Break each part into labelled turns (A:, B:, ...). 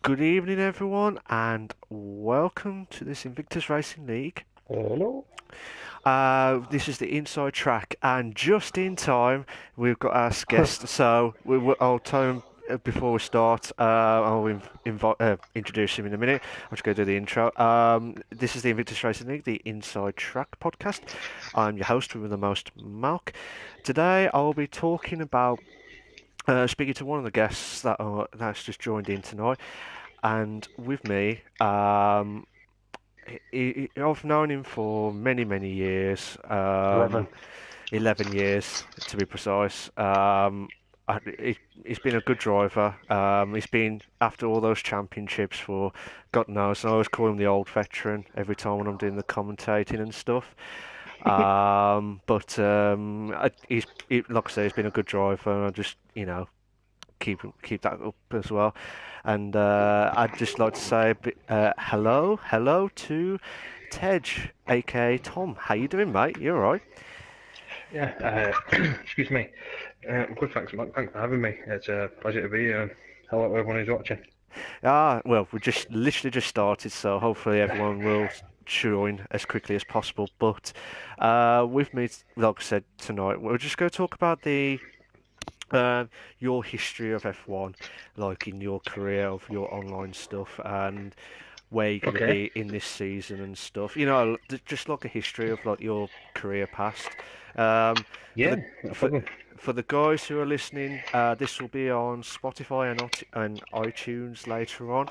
A: Good evening, everyone, and welcome to this Invictus Racing League.
B: Hello.
A: This is the inside track, and just in time, we've got our guest. So I'll tell him before we start. Introduce him in a minute. I'm just going to do the intro. This is the Invictus Racing League, the Inside Track podcast. I'm your host with the most, Mark. Today, I'll be talking about. Speaking to one of the guests that's just joined in tonight, and with me, I've known him for many, many years,
B: 11.
A: 11 years to be precise. He's been a good driver. He's been after all those championships for God knows. And I always call him the old veteran every time when I'm doing the commentating and stuff. Like I say, he's been a good driver, and I just keep that up as well. And I'd just like to say hello to Tej, aka Tom. How you doing, mate? You all right?
B: Yeah, excuse me. Good, thanks, Mark. Thanks for having me. It's a pleasure to be here. And hello, everyone who's watching.
A: Well, we just literally just started, so hopefully everyone will join as quickly as possible. But with me, like I said tonight, we're just going to talk about the your history of F1, like in your career of your online stuff, and where you're going to
B: Okay.
A: be in this season and stuff. Just like a history of like your career past. Um, for the
B: Yeah, no
A: for
B: problem.
A: for the guys who are listening, this will be on Spotify and iTunes later on.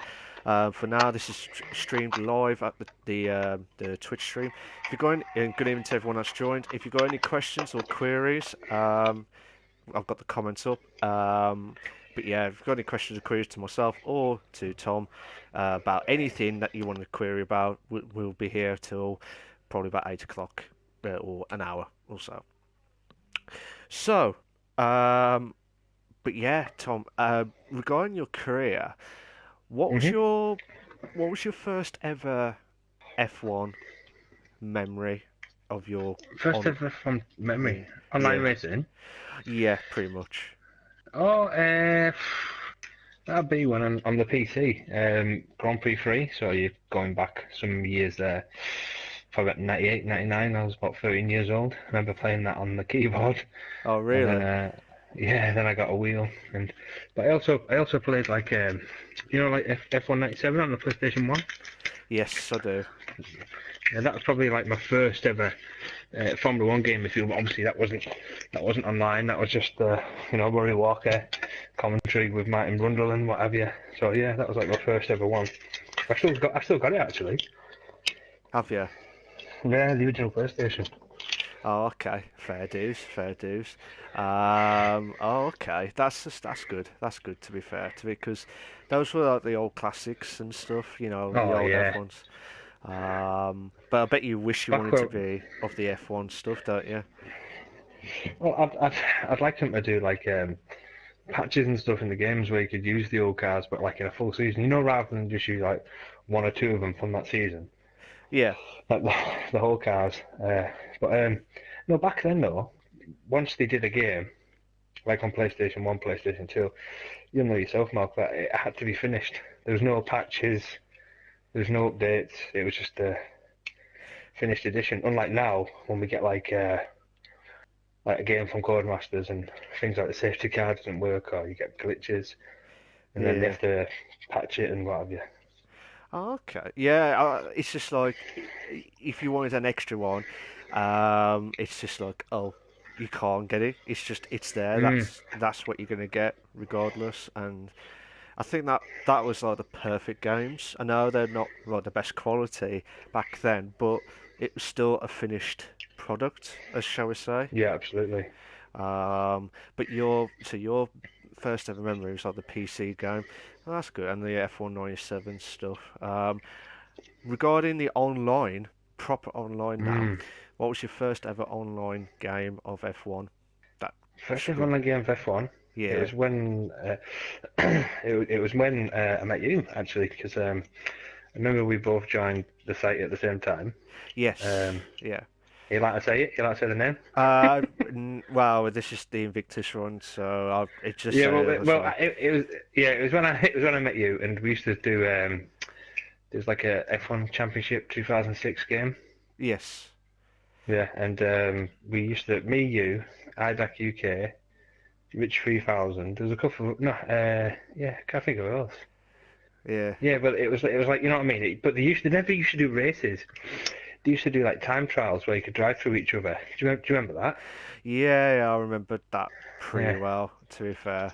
A: For now, this is streamed live at the Twitch stream. If you're going, and good evening to everyone that's joined. If you've got any questions or queries, I've got the comments up. But yeah, if you've got any questions or queries to myself or to Tom about anything that you want to query about, we'll be here till probably about 8 o'clock or an hour or so. So, um, but yeah, Tom, regarding your career, what was
B: hmm
A: your what was your first ever F1 memory of your
B: First
A: on?
B: ever from
A: Yeah,
B: memory. Online
A: yeah,
B: racing.
A: yeah, pretty much.
B: Oh, that'd be when on the PC. Grand Prix 3. So you're going back some years there. Probably about 98, 99. I was about 13 years old. I remember playing that on the keyboard.
A: Oh,
B: And then
A: really?
B: yeah, then I got a wheel, and but I also played like like F197 on the PlayStation 1.
A: Yes, I do.
B: Yeah, that was probably like my first ever Formula One game. If you obviously that wasn't online. That was just Murray Walker commentary with Martin Brundle and what have you. So yeah, that was like my first ever one. I still got it actually.
A: Have you?
B: Yeah, the original PlayStation.
A: Oh, okay. Fair dues, fair dues. Oh, okay. That's good. That's good to be fair to because those were like the old classics and stuff. The
B: Oh
A: old
B: yeah,
A: F1s. But I bet you wish you
B: back
A: wanted to
B: where.
A: be of the F1 stuff, don't you?
B: Well, I'd like them to do like patches and stuff in the games where you could use the old cars, but like in a full season, rather than just use like one or two of them from that season,
A: Yeah,
B: like the whole cars. But no, back then though, once they did a game, like on PlayStation 1, PlayStation 2, you know yourself, Mark, that it had to be finished. There was no patches, there was no updates. It was just a finished edition. Unlike now, when we get like a game from Codemasters and things like the safety car doesn't work or you get glitches and then they
A: yeah.
B: have to patch it and what have you.
A: Oh, okay. Yeah, it's just like if you wanted an extra one, it's just like, oh, you can't get it. It's there.
B: Mm,
A: That's what you're gonna get regardless. And I think that was like the perfect games. I know they're not like the best quality back then, but it was still a finished product, as shall we say.
B: yeah, absolutely.
A: But your first ever memory was like the PC game. Oh, that's good, and the F197 stuff. Regarding the online, proper online now,
B: Mm.
A: what was your first ever online game of F1? That
B: First ever
A: screw.
B: online game of F1. It
A: Yeah.
B: was when it was when I met you actually, because I remember we both joined the site at the same time.
A: Yes.
B: Um,
A: Yeah.
B: You like to say it? You like to say the name?
A: Well, this is the Invictus run, so it just
B: Yeah,
A: say it as well.
B: it was when I met you, and we used to do there's like a F1 Championship 2006 game.
A: Yes.
B: Yeah, and we used to me, you, IDAC UK, Rich 3000. There was a couple of no, yeah, can't think of who else.
A: Yeah.
B: Yeah, but it was like you know what I mean. But they never used to do races. They used to do like time trials where you could drive through each other. Do you remember that?
A: Yeah, I remember that pretty
B: Yeah,
A: well, to be fair.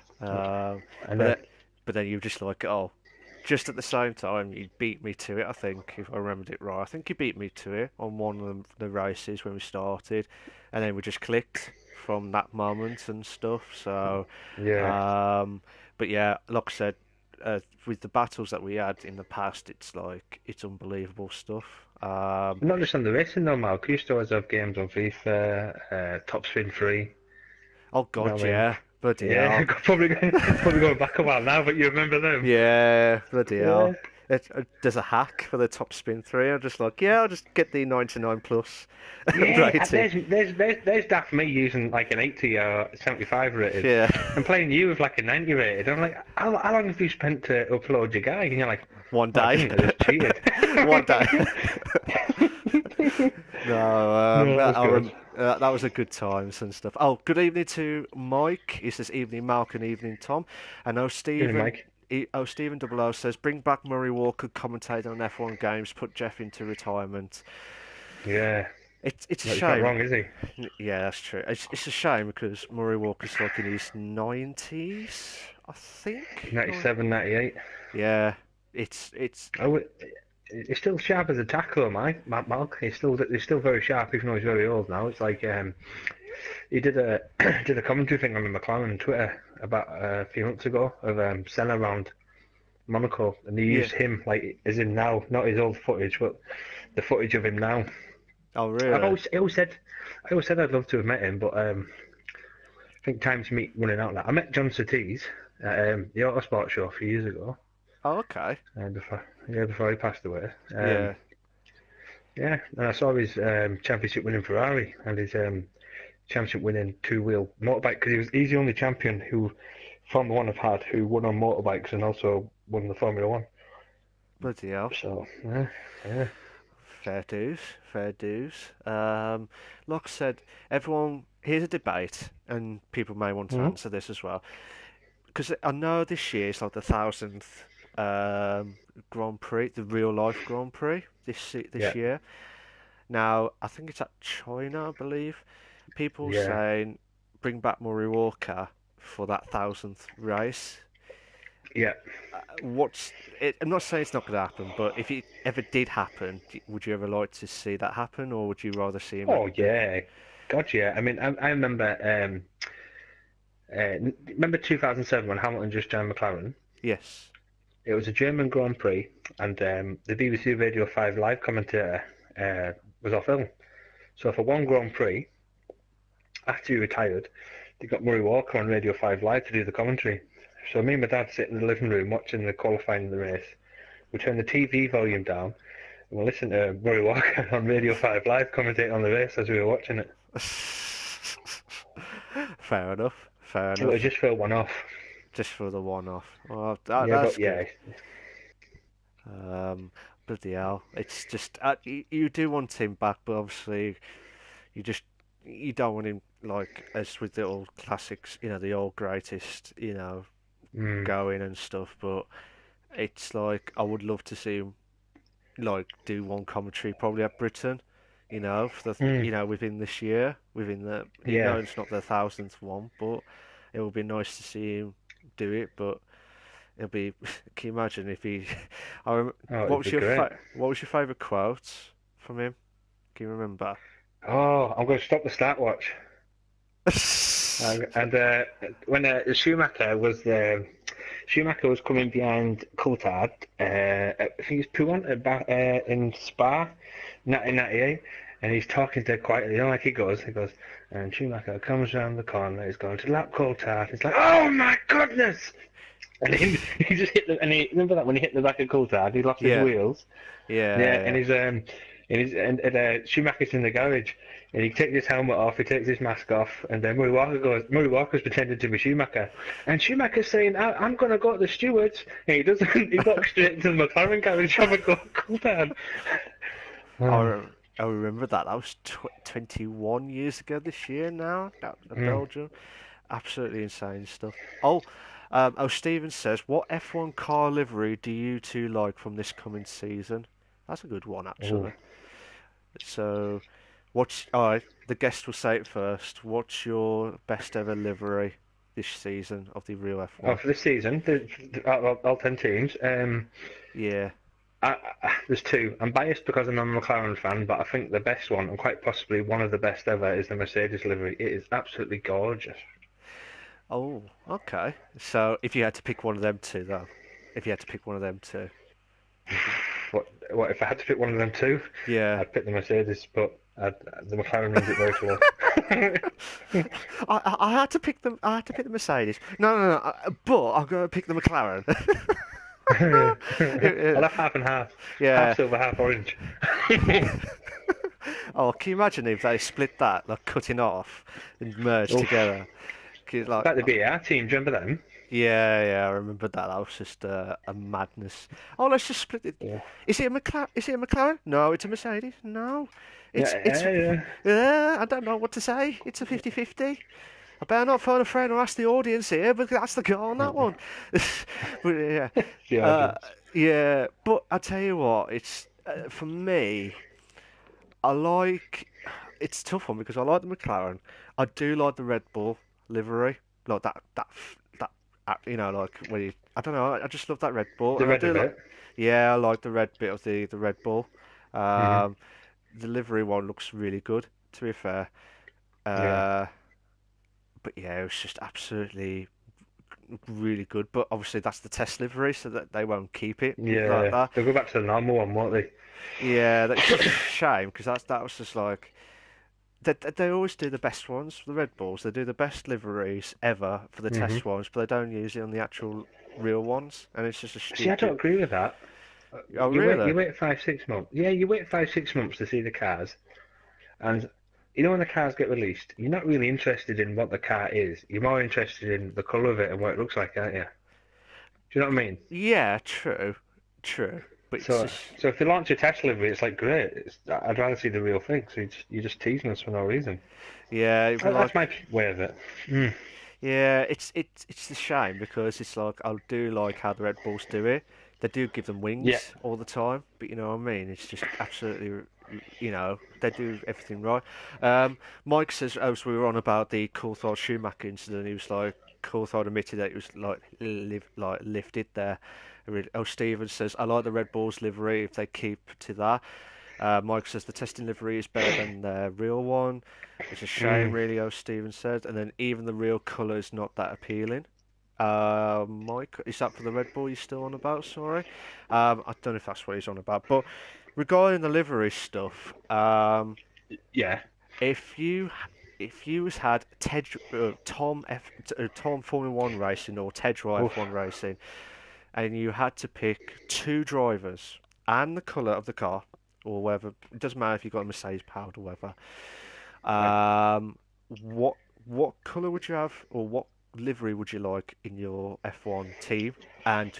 B: and
A: But
B: then
A: then, but then you just like, oh, just at the same time, you beat me to it, I think, if I remembered it right. I think you beat me to it on one of the races when we started, and then we just clicked from that moment and stuff. So,
B: yeah.
A: um, but yeah, like I said, with the battles that we had in the past, it's unbelievable stuff.
B: Not just on the racing though, Mark. We used to always have games on FIFA, Top Spin 3.
A: Oh
B: You know
A: God,
B: what I mean?
A: yeah, bloody
B: Yeah,
A: hell.
B: probably going back a while now, but you remember them?
A: Yeah, bloody
B: Yeah.
A: hell. There's a hack for the top spin three. I'm just like, yeah, I'll just get the 99 plus
B: Yeah,
A: rating.
B: there's that for me using like an 80 or 75 rated
A: Yeah,
B: and playing you with like a 90 rated. I'm like, how long have you spent to upload your guy? And you're like,
A: one
B: oh, I
A: day.
B: didn't, I just cheated.
A: One day. No,
B: No, that was good.
A: that was a good times and stuff. Oh, good evening to Mike. He says evening Mark and evening Tom. And
B: Really, Mike.
A: Stephen Double O says bring back Murray Walker commentating on F1 games. Put Jeff into retirement.
B: Yeah,
A: It's a
B: no, he's not
A: shame.
B: wrong, is he?
A: Yeah, that's true. It's a shame because Murray Walker's like in his 90s, I think.
B: 97, 98.
A: Yeah, it's
B: Oh, he's still sharp as a tackler, Matt Malk. He's still very sharp, even though he's very old now. It's like he did a did a commentary thing on the McLaren on Twitter about a few months ago of Senna around Monaco, and they
A: yeah.
B: used him like as in now, not his old footage, but the footage of him now.
A: Oh,
B: I've
A: really?
B: always, I always said I'd love to have met him, but I think time's meet running out. Now. I met John Surtees at the Autosport show a few years ago,
A: Oh, okay.
B: before he passed away.
A: Yeah.
B: Yeah, and I saw his championship winning Ferrari and his championship winning two-wheel motorbike because he's the only champion who Formula One have had who won on motorbikes and also won the Formula One.
A: Bloody hell.
B: So yeah,
A: Fair dues. Fair dues. Like I said, everyone, here's a debate, and people may want to
B: mm-hmm.
A: answer this as well. Because I know this year is like the 1000th Grand Prix, the real life Grand Prix this
B: Yeah,
A: year. Now, I think it's at China, I believe. People
B: yeah.
A: saying bring back Murray Walker for that 1000th race.
B: Yeah.
A: I'm not saying it's not going to happen, but if it ever did happen, would you ever like to see that happen, or would you rather see him at
B: Oh yeah, God yeah. I mean, I remember remember 2007 when Hamilton just joined McLaren.
A: Yes.
B: It was a German Grand Prix, and the BBC Radio 5 live commentator was off ill. So for one Grand Prix, after he retired, they got Murray Walker on Radio 5 Live to do the commentary. So me and my dad sit in the living room watching the qualifying of the race. We turn the TV volume down and we listen to Murray Walker on Radio 5 Live commentating on the race as we were watching it.
A: Fair enough. Fair
B: But I
A: enough.
B: just felt one off.
A: Just for the one-off. Well,
B: Yeah,
A: that's
B: but yeah,
A: good. Bloody hell. It's just you do want him back, but obviously you just you don't want him like as with the old classics, the old greatest,
B: mm,
A: going and stuff. But it's like I would love to see him like do one commentary probably at Britain, for
B: mm,
A: within this year, within the
B: yeah.
A: it's not the 1000th one, but it would be nice to see him do it. But it'll be. Can you imagine if he?
B: Oh, it'd be great.
A: What was your favourite quote from him? Can you remember?
B: Oh, I'm going to stop the start watch. And when Schumacher was coming behind Coulthard, I think it's Pouin in Spa, 1998, and he's talking to quietly, like he goes, and Schumacher comes around the corner, he's going to lap Coulthard, he's like, oh my goodness! And he just remember that when he hit the back of Coulthard, he lost his
A: Yeah,
B: wheels. Yeah,
A: yeah,
B: and Schumacher's in the garage. And he takes his helmet off, he takes his mask off, and then Murray Walker's pretending to be Schumacher. And Schumacher's saying, I'm going to go to the stewards. And he doesn't, he walks straight into the McLaren garage, have a go, cool down.
A: I,
B: Oh,
A: re- I remember that. That was 21 years ago this year now. That
B: mm.
A: Belgium. Absolutely insane stuff. Steven says, what F1 car livery do you two like from this coming season? That's a good one,
B: Oh.
A: actually. So, all right, the guest will say it first. What's your best ever livery this season of the real
B: Oh,
A: F1?
B: for this season, all 10 teams,
A: Yeah.
B: there's two. I'm biased because I'm a McLaren fan, but I think the best one, and quite possibly one of the best ever, is the Mercedes livery. It is absolutely gorgeous.
A: Oh, okay. So, if you had to pick one of them two, though, if you had to pick one of them two,
B: What if I had to pick one of them two?
A: yeah.
B: I'd pick the Mercedes, but the McLaren runs it very close.
A: I had to pick them. I had to pick the Mercedes. No. But I'm going to pick the McLaren.
B: I'll have half and half, half
A: Yeah.
B: silver, half orange.
A: Oh, can you imagine if they split that, like cut it off and merged
B: Oof.
A: together? Like,
B: Like the BAR team, do you remember them?
A: yeah, I remember that. That was just a madness. Oh, let's just split it.
B: Yeah,
A: Is it a McLaren? Is it a McLaren? No, it's a Mercedes. No, it's
B: yeah.
A: yeah. I don't know what to say. It's a 50-50. I better not phone a friend or ask the audience here, but that's the goal on that one. But yeah,
B: The
A: uh,
B: audience.
A: yeah. But I tell you what, it's for me. I like. It's a tough one because I like the McLaren. I do like the Red Bull livery, like that. Like when you, I don't know. I just love that Red Bull,
B: The
A: and I
B: red
A: do
B: of
A: like.
B: it.
A: Yeah, I like the red bit of the Red Bull.
B: Hmm.
A: Um, the livery one looks really good. To be fair,
B: Yeah,
A: uh, but yeah, it was just absolutely really good. But obviously that's the test livery, so that they won't keep it like
B: yeah.
A: that.
B: They'll go back to the normal one, won't they?
A: Yeah, it's just a shame because that was just like they always do the best ones for the Red Bulls. They do the best liveries ever for the
B: Hmm.
A: test ones, but they don't use it on the actual real ones, and it's just a
B: See, I don't
A: stupid.
B: agree with that.
A: Oh, really?
B: You wait 5, 6 months. Yeah, you wait 5, 6 months to see the cars, and you know when the cars get released, you're not really interested in what the car is. You're more interested in the colour of it and what it looks like, aren't you? Do you know what I mean?
A: Yeah, true. But it's
B: So,
A: just
B: so if they launch a test livery, it's like great. I'd rather see the real thing. So you're just teasing us for no reason.
A: yeah, but
B: That's
A: like
B: my way of it. Mm.
A: yeah, it's a shame because it's like I do like how the Red Bulls do it. They do give them
B: Yeah,
A: wings all the time, but you know what I mean. It's just absolutely, they do everything right. Mike says, as we were on about the Coulthard Schumacher incident, he was like, Coulthard admitted that it was like lifted there. Stevens says, I like the Red Bulls livery if they keep to that. Mike says the testing livery is better than the real one. It's a shame,
B: mm.
A: really, as Steven said. And then even the real colour is not that appealing. Mike, is that for the Red Bull you're still on about? Sorry, I don't know if that's what he's on about. But regarding the livery stuff,
B: Yeah.
A: if you was had Tom Formula One racing or Tedra
B: Oof.
A: F1 racing, and you had to pick two drivers and the colour of the car, or whether it doesn't matter if you got a Mercedes powered or whatever.
B: Right.
A: Um, what colour would you have, or what livery would you like in your F1 team, and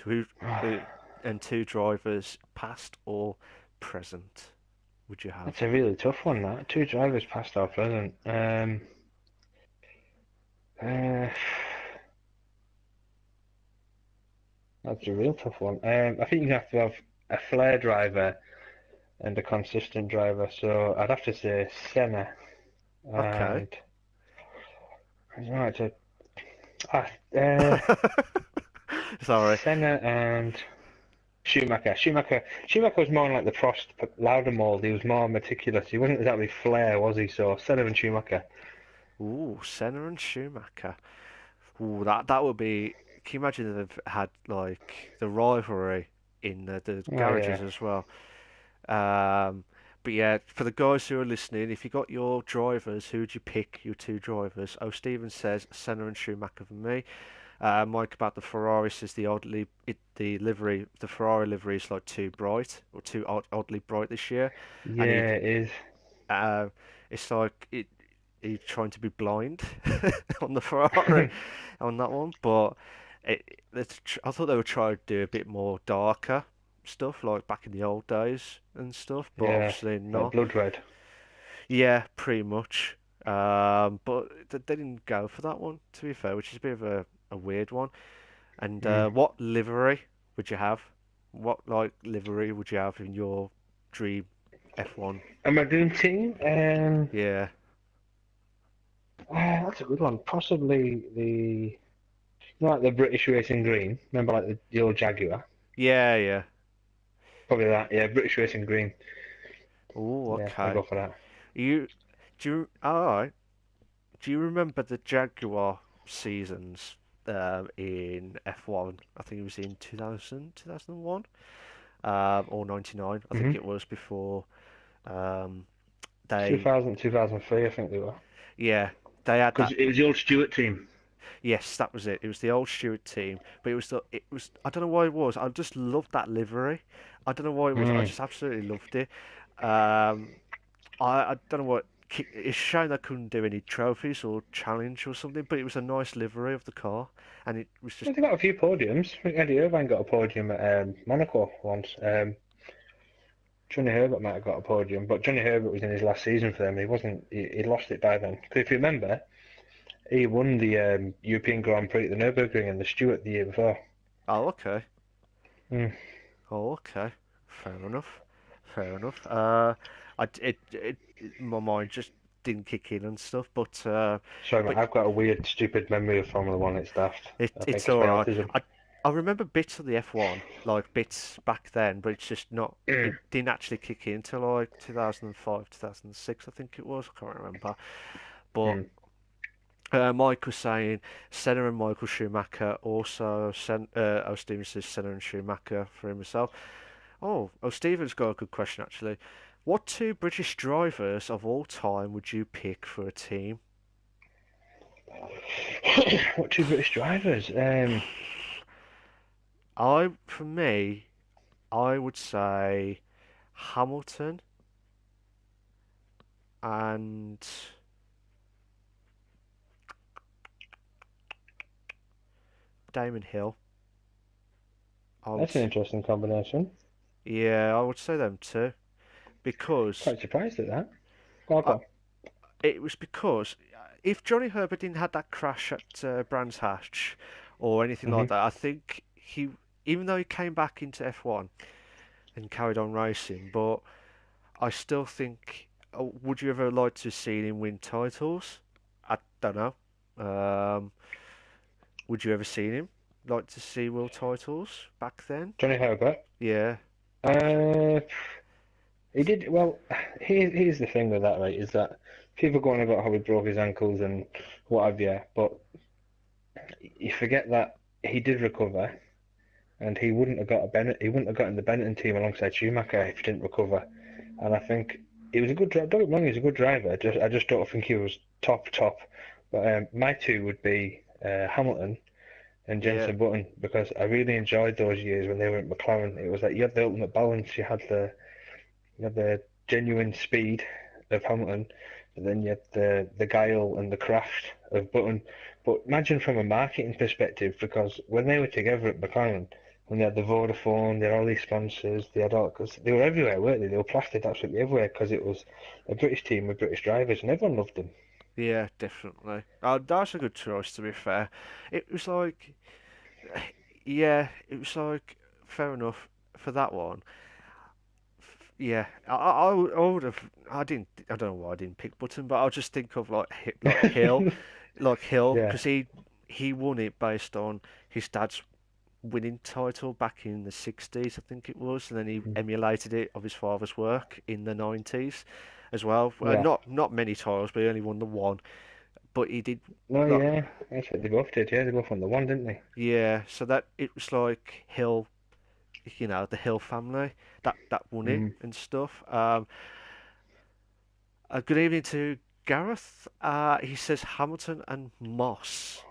A: uh, and two drivers past or present would you have?
B: That's a really tough one. That two drivers past our present. Uh, that's a real tough one. I think you have to have a flair driver and a consistent driver. So I'd have to say Senna
A: Okay.
B: and I don't know, ah, uh,
A: Sorry.
B: Senna and Schumacher was more like the Prost Lauda mold. He was more meticulous. He wasn't exactly flair, was he? So Senna and Schumacher.
A: Ooh, Senna and Schumacher. Ooh, that would be. Can you imagine if they've had like the rivalry in the
B: Oh
A: garages
B: yeah,
A: as well? Um, but yeah, for the guys who are listening, if you got your drivers, who would you pick? Your two drivers. Oh, Steven says Senna and Schumacher for me. Mike about the Ferrari says the Ferrari livery is like too bright or too oddly bright this year, and he
B: yeah, it is.
A: uh, It's like he's trying to be blind on the Ferrari on that one, but I thought they would try to do a bit more darker stuff like back in the old days and stuff, but
B: Yeah,
A: obviously
B: like
A: not.
B: blood red.
A: Yeah, pretty much. But they didn't go for that one, to be fair, which is a bit of a weird one. And
B: Mm.
A: what livery would you have? What like livery would you have in your dream F1?
B: Am I doing team?
A: Yeah,
B: That's a good one. Possibly like the British Racing Green. Remember, like the old Jaguar.
A: yeah, yeah.
B: Probably that. Yeah, British Racing Green.
A: Oh,
B: Yeah, I'll
A: okay.
B: go for that.
A: You do you, all right. Do you remember the Jaguar seasons in F1? I think it was in 2000, 2001, or 99. I think
B: Mm-hmm.
A: it was before um, they
B: 2000, 2003, I think they were.
A: yeah, they had
B: Because
A: that.
B: it was the old Stewart team.
A: Yes, that was it. It was the old Stewart team, but it was I don't know why it was. I just loved that livery. I don't know why it was. I
B: Mm.
A: just absolutely loved it. Um, I don't know what. It's a shame they couldn't do any trophies or challenge or something, but it was a nice livery of the car, and it was just
B: Well, they got a few podiums. I think Eddie Irvine got a podium at Monaco once. Johnny Herbert might have got a podium, but Johnny Herbert was in his last season for them. He wasn't. He lost it by then. Because if you remember, he won the European Grand Prix at the Nürburgring and the Stewart the year before.
A: oh okay,
B: Mm.
A: oh okay, fair enough, fair enough. My mind just didn't kick in and stuff,
B: Sorry, mate,
A: but
B: I've got a weird, stupid memory of Formula One. It's daft. I think
A: it's
B: it's
A: all
B: my
A: right.
B: autism.
A: I remember bits of the F1, like bits back then, but it's just not. It
B: Mm.
A: didn't actually kick in until like 2005, 2006, I think it was. I can't remember. But
B: Mm.
A: Mike was saying Senna and Michael Schumacher. Also, Stephen says Senna and Schumacher for himself. Stephen's got a good question actually. What two British drivers of all time would you pick for a team?
B: What two British drivers?
A: For me, I would say Hamilton and Damon Hill. I would,
B: That's an interesting combination.
A: yeah, I would say them too because
B: Quite surprised at that. Go on,
A: I,
B: go
A: it was because if Johnny Herbert didn't have that crash at Brands Hatch or anything
B: on.
A: like that, I think even though he came back into F1 and carried on racing, but I still think, would you ever like to see him win titles? I don't know. Um, would you ever seen him like to see world titles back then?
B: Johnny Herbert.
A: Yeah,
B: Uh, he did well. Here's the thing with that, right? Is that people go on about how he broke his ankles and what have you, but you forget that he did recover, and he wouldn't have got a Bennett. He wouldn't have got in the Benetton team alongside Schumacher if he didn't recover. And I think he was a good driver. Don't get me wrong, he was a good driver. I just don't think he was top. But my two would be Hamilton and
A: yeah,
B: Jenson Button because I really enjoyed those years when they were at McLaren. It was like you had the ultimate balance. You had the genuine speed of Hamilton, but then you had the guile and the craft of Button. But imagine from a marketing perspective, because when they were together at McLaren, when they had the Vodafone, they had all these sponsors, they had all, cause they were everywhere, weren't they? They were plastered absolutely everywhere because it was a British team with British drivers, and everyone loved them.
A: yeah, definitely. That's a good choice, to be fair. It was like, yeah, it was like fair enough for that one. Yeah, I would have. I didn't. I don't know why I didn't pick Button, but I'll just think of like Hill,
B: Yeah,
A: because he won it based on his dad's winning title back in the 60s, I think it was, and then he emulated it of his father's work in the 90s as well.
B: yeah.
A: Not many titles, but he only won the one. But he did,
B: No,
A: like,
B: yeah, that's what they both did. Yeah, they both won the one, didn't they?
A: yeah. So that it was like Hill, the Hill family that won it
B: Mm.
A: and stuff. Good evening to Gareth. He says Hamilton and Moss.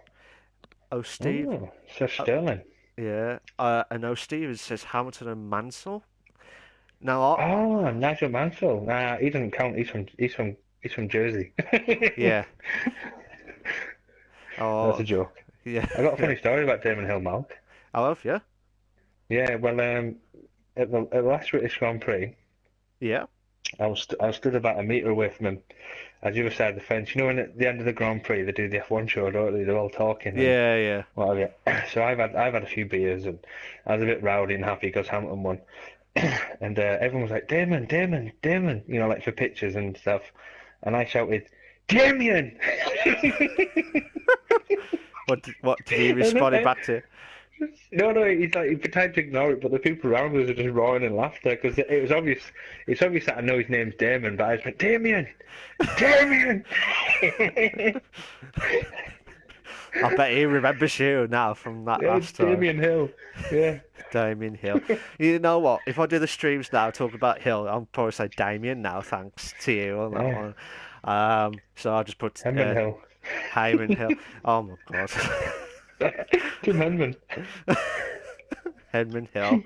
A: Oh, Steve.
B: Oh, Seth
A: Uh,
B: Sterling.
A: yeah. And oh, Steve says Hamilton and Mansell. Now,
B: Oh, Nigel Mansell. Nah, he doesn't count. He's from He's from Jersey.
A: Yeah.
B: That's
A: Oh,
B: a joke.
A: yeah.
B: I got a
A: Yeah.
B: funny story about Damon Hill, Mark.
A: I love you.
B: Yeah, well, at the last British Grand Prix,
A: Yeah.
B: I was stood about a metre away from him, at the other side of the fence. You know, when at the end of the Grand Prix they do the F1 show, don't they? They're all talking and
A: Yeah. Yeah.
B: what have you. So I've had a few beers and I was a bit rowdy and happy because Hamilton won, and everyone was like Damon, Damon, Damon, you know, like for pictures and stuff, and I shouted, Damien!
A: What did he
B: And
A: respond back to?
B: no, no, he's like he tried to ignore it, but the people around us are just roaring in laughter because it was obvious. It's obvious that I know his name's Damon, but I just went Damien, Damien.
A: I bet he remembers you now from that
B: Yeah,
A: last time.
B: Damien Hill. Yeah.
A: Damien Hill. You know what? If I do the streams now, talk about Hill, I'll probably say Damien now, thanks to you on that
B: Yeah.
A: one. So I'll just put
B: Henman Hill.
A: Hyman Hill. Oh my God.
B: Tim Henman.
A: Hedman Hill.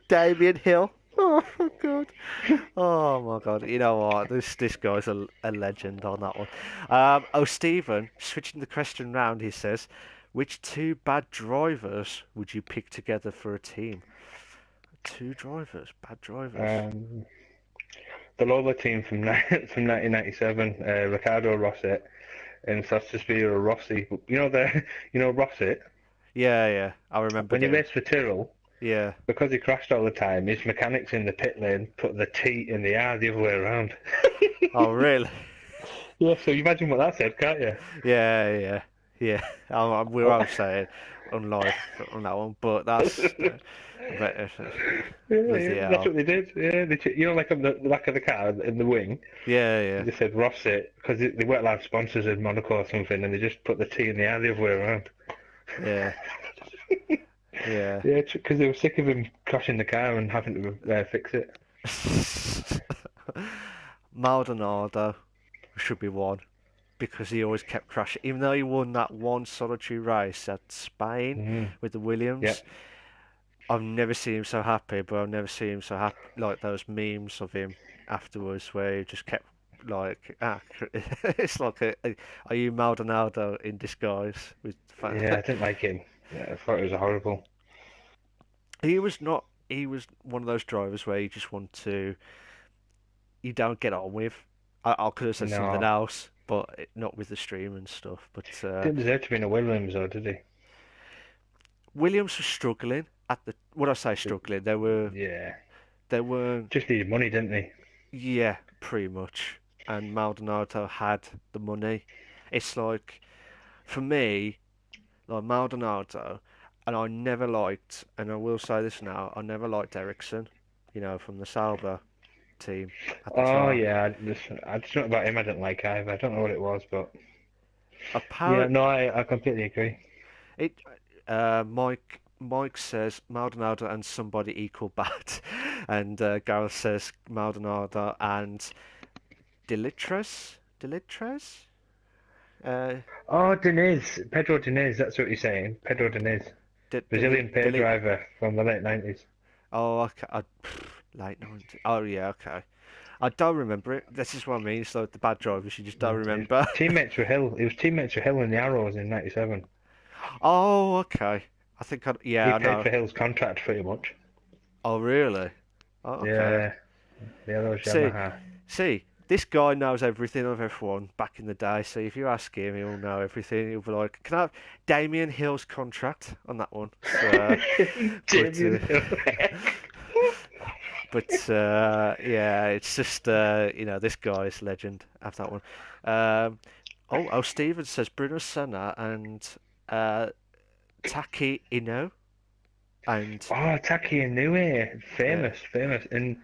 A: Damien Hill. Oh my God. Oh my God. You know what? This guy's a legend on that one. Oh, Stephen, switching the question round, he says, which two bad drivers would you pick together for a team? Two drivers, bad drivers.
B: Um, the Lola team from 1997, Ricardo Rosset and Sassuspiro Rossi. You know Rosset.
A: Yeah, yeah. I remember
B: When he
A: him.
B: raced for Tyrrell,
A: Yeah.
B: because he crashed all the time, his mechanics in the pit lane put the T in the R the other way around.
A: Oh, really?
B: Yeah, so you imagine what that said, can't you?
A: Yeah, yeah, yeah. We
B: Oh,
A: won't say it on live on that one, but that's I bet
B: yeah,
A: bloody
B: yeah, that's
A: hell.
B: what they did. Yeah, like on the back of the car in the wing,
A: Yeah,
B: they
A: yeah,
B: just said Rosset because they weren't allowed sponsors in Monaco or something, and they just put the T in the R the other way around.
A: yeah, yeah.
B: Yeah, because they were sick of him crashing the car and having to fix it.
A: Maldonado should be one because he always kept crashing. Even though he won that one solitary race at Spain
B: Mm,
A: with the
B: yeah,
A: Williams, I've never seen him so happy. But I've never seen him so happy like those memes of him afterwards where he just kept like it's like are you Maldonado in disguise with
B: yeah, I didn't like him. Yeah, I thought it was horrible.
A: he was not he was one of those drivers where you just want to you don't get on with. I could have said something
B: No,
A: else, but not with the stream and stuff. But
B: didn't deserve to be in a Williams, though, did
A: Williams was struggling at the. What I say
B: he?
A: struggling, they were
B: Yeah,
A: they were
B: just needed money, didn't he?
A: yeah, pretty much. And Maldonado had the money. It's like for me, like Maldonado, and I never liked, and I will say this now, I never liked Ericsson, from the Sauber team at the
B: Oh
A: time.
B: yeah, I just not about him. I didn't like either. I don't know what it was, but yeah,
A: Apparent
B: no, I completely agree.
A: it. Mike says Maldonado and somebody equal bad, and Gareth says Maldonado and Delitres.
B: Oh, Diniz, Pedro Diniz. That's what you're saying. Pedro Diniz, Brazilian pay
A: Delete.
B: driver from the late '90s.
A: Oh, okay. Late 90s. Oh, yeah, okay. I don't remember it. This is what I mean. It's like the bad drivers, you just don't
B: His
A: remember.
B: teammates were Hill. He was teammates with Hill in the Arrows in '97.
A: Oh, okay.
B: He
A: Yeah, I
B: paid
A: know.
B: for Hill's contract pretty much.
A: Oh, really? Oh, okay.
B: Yeah, the Arrows
A: See,
B: Yamaha.
A: this guy knows everything of everyone back in the day. So if you ask him, he'll know everything. He'll be like, "Can I have Damien Hill's contract on that one?" So, but
B: Damien Hill.
A: yeah, it's just this guy's legend. Have that one. Steven says Bruno Senna and uh, Taki Ino and
B: Oh, Taki Inoue,
A: yeah.
B: famous in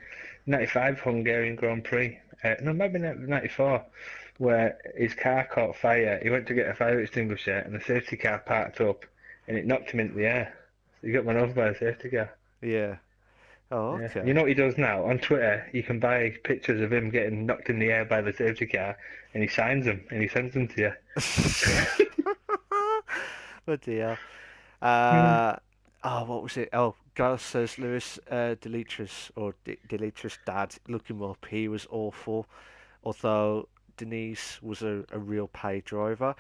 B: '95 Hungarian Grand Prix. No, maybe '94, where his car caught fire. He went to get a fire extinguisher, and the safety car parked up, and it knocked him into the air. So he got run over by a safety car.
A: Yeah. Oh,
B: Yeah. You
A: okay.
B: know what he does now? On Twitter, you can buy pictures of him getting knocked in the air by the safety car, and he signs them, and he sends them to you.
A: What dear.
B: Hmm.
A: What was it? Oh, Gareth says Lewis Deletris or Deletris' dad. Look him up. He was awful. Although Denise was a real paid driver.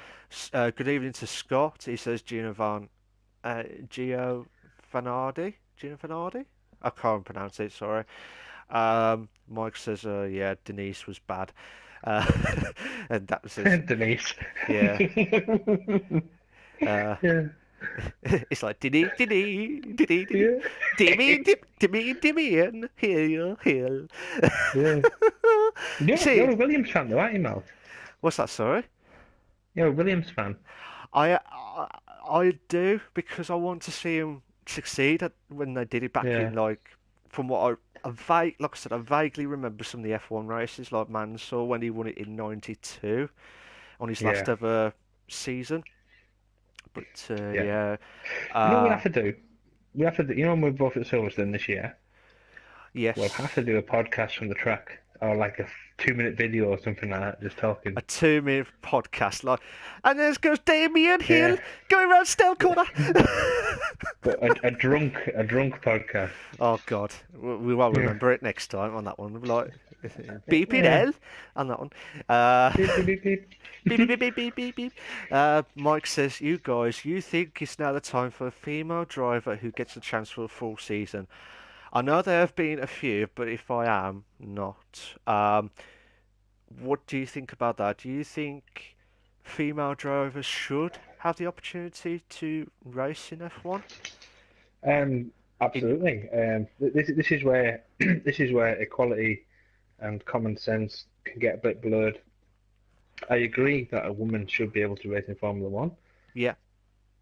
A: Good evening to Scott. He says Gio Fanardi. Gino Fanardi? I can't pronounce it, sorry. Mike says, yeah, Denise was bad. Uh, and that was his,
B: Denise.
A: yeah. Uh,
B: Yeah,
A: it's like, diddy,
B: yeah,
A: dimmy, and heel.
B: yeah.
A: You
B: You're
A: see,
B: a Williams fan, though, aren't you, Mal?
A: what's that, sorry?
B: You're a Williams fan.
A: I do because I want to see him succeed when they did it back
B: Yeah,
A: in from what like I said, I vaguely remember some of the F1 races like Mansell when he won it in '92 on his last
B: yeah,
A: ever season. But
B: yeah.
A: yeah,
B: You know what we have
A: uh,
B: to do? We have to do, you know, when we're both at Silverstone this year, we'll have to
A: yes,
B: do a podcast from the track, or like a 2 minute video or something like that, just talking.
A: a 2 minute podcast like, and there goes Damien Hill
B: Yeah,
A: going around Stell Corner.
B: but a drunk podcast.
A: Oh God, we won't
B: Yeah,
A: remember it next time on that one. We'll be like beeping
B: yeah.
A: L on that one. Uh,
B: Beep, beep, beep, beep.
A: beep beep beep beep beep beep beep. Mike says, "You guys, you think it's now the time for a female driver who gets a chance for a full season? I know there have been a few, but if I am not, what do you think about that? Do you think female drivers should have the opportunity to race in F1?
B: Um,
A: In
B: Absolutely. This is where this is where equality and common sense can get a bit blurred. I agree that a woman should be able to race in Formula One
A: yeah,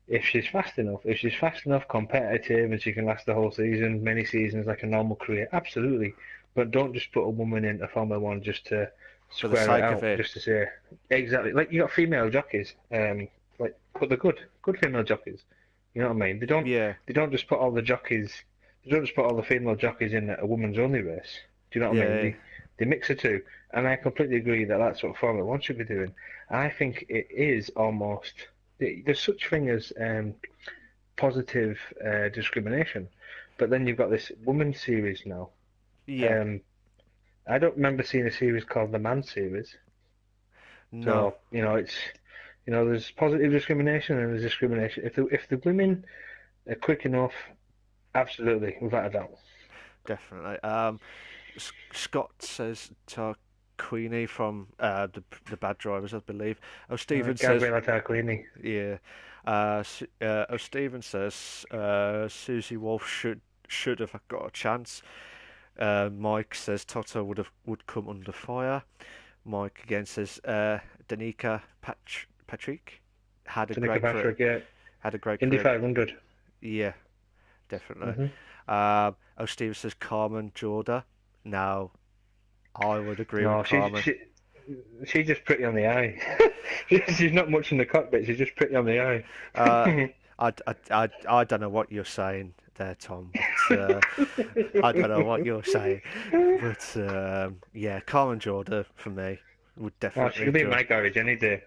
B: if she's fast enough. If she's fast enough, competitive, and she can last the whole season, many seasons like a normal career, absolutely. But don't just put a woman into Formula One just to
A: for the
B: square it
A: sake of
B: out,
A: it,
B: just to say exactly. Like you got female jockeys, like but they're good female jockeys. You know what I mean?
A: yeah,
B: They don't just put all the jockeys. They don't just put all the female jockeys in a woman's only race. Do you know what I mean?
A: yeah,
B: They mix the two, and I completely agree that that's what Formula One should be doing. And I think it is almost there's such thing as positive discrimination, but then you've got this women's series now.
A: yeah.
B: Um, I don't remember seeing a series called the Man Series.
A: No,
B: So it's there's positive discrimination and there's discrimination. If the women are quick enough, absolutely, without a doubt.
A: definitely. Scott says to Queenie from the Bad Drivers, I believe. Oh, Stephen says,
B: Gabriella Tarquini.
A: yeah. Stephen says Susie Wolf should have got a chance. Mike says Toto would come under fire. Mike again says Danica Patrick
B: Danica Patrick, yeah.
A: had a great
B: Indy
A: career.
B: 500.
A: Yeah, definitely.
B: Hmm.
A: Steve says Carmen Jorda. Now, I would agree with
B: No,
A: Carmen.
B: she's just pretty on the eye. She's not much in the cockpit. She's just pretty on the
A: Uh,
B: eye.
A: I don't know what you're saying there, Tom, but I don't know what you're saying. But yeah, Carmen Jorda for me would
B: Oh,
A: definitely
B: she'll be in my garage any day.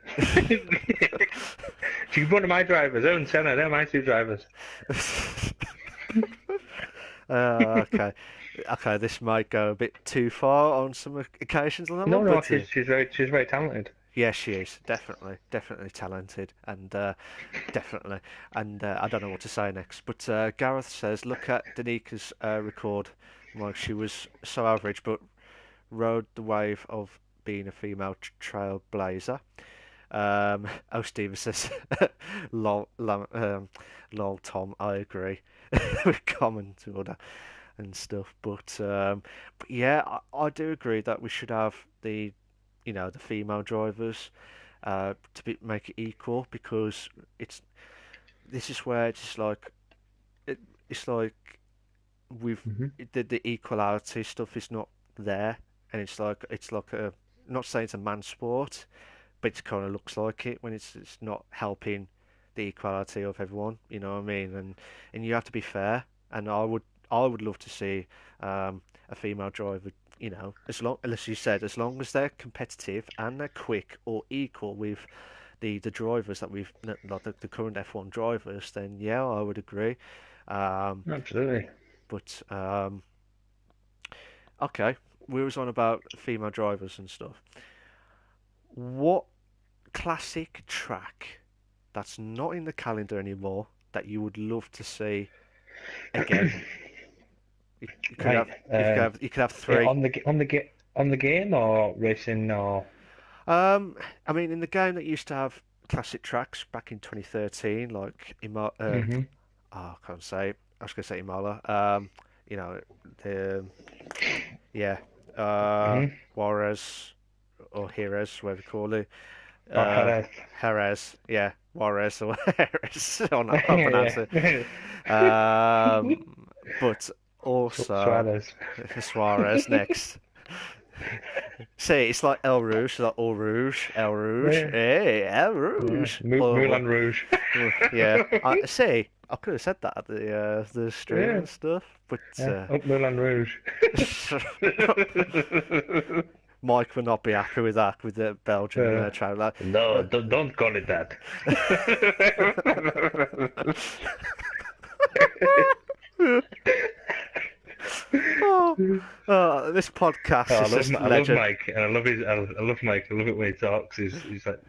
B: She's one of my drivers. Owen Senna, they're my two drivers.
A: Okay. Okay, this might go a bit too far on some occasions on that
B: No,
A: one,
B: no,
A: but
B: she's very talented.
A: yeah, she is definitely talented, and definitely. And I don't know what to say next, but Gareth says, look at Danica's record. Like she was so average, but rode the wave of being a female trailblazer. Stephen says, lol, Tom, I agree with comment order and stuff. But yeah, I do agree that we should have the female drivers make it equal because this is where it's like it's like with
B: Hmm.
A: the equality stuff is not there, and it's like a not saying it's a man sport, but it kind of looks like it when it's not helping the equality of everyone. You know what I mean? And you have to be fair. And I would love to see a female driver. As you said, as long as they're competitive and they're quick or equal with the drivers that like the current F1 drivers, then yeah, I would agree. Um,
B: Absolutely.
A: but okay, we was on about female drivers and stuff. What classic track that's not in the calendar anymore that you would love to see again? You could
B: Right.
A: have you could have
B: Yeah,
A: three.
B: on the game or racing or.
A: Um, I mean, in the game that used to have classic tracks back in 2013, like
B: Mhm.
A: I can't say. I was going to say Imola. You know, the yeah, uh,
B: Mhm.
A: Juarez or Jerez, whatever you call it.
B: Or
A: Uh,
B: Jerez.
A: Jerez, yeah, Juarez or Jerez. I can't pronounce it.
B: Yeah.
A: But also
B: Suarez.
A: Suarez next. See, it's like El Rouge, like Eau Rouge, El Rouge.
B: Yeah.
A: Hey, El
B: Yeah.
A: Rouge.
B: Moulin Rouge.
A: Yeah. I see. I could have said that at the stream
B: Yeah.
A: and stuff, but
B: Yeah. Up Moulin Rouge.
A: Mike would not be happy with that with the Belgian
B: Uh,
A: traveller.
B: no, don't call it that.
A: Oh, this podcast
B: Oh,
A: is just
B: I love
A: legend.
B: Mike, and I love Mike. I love it when he talks. He's like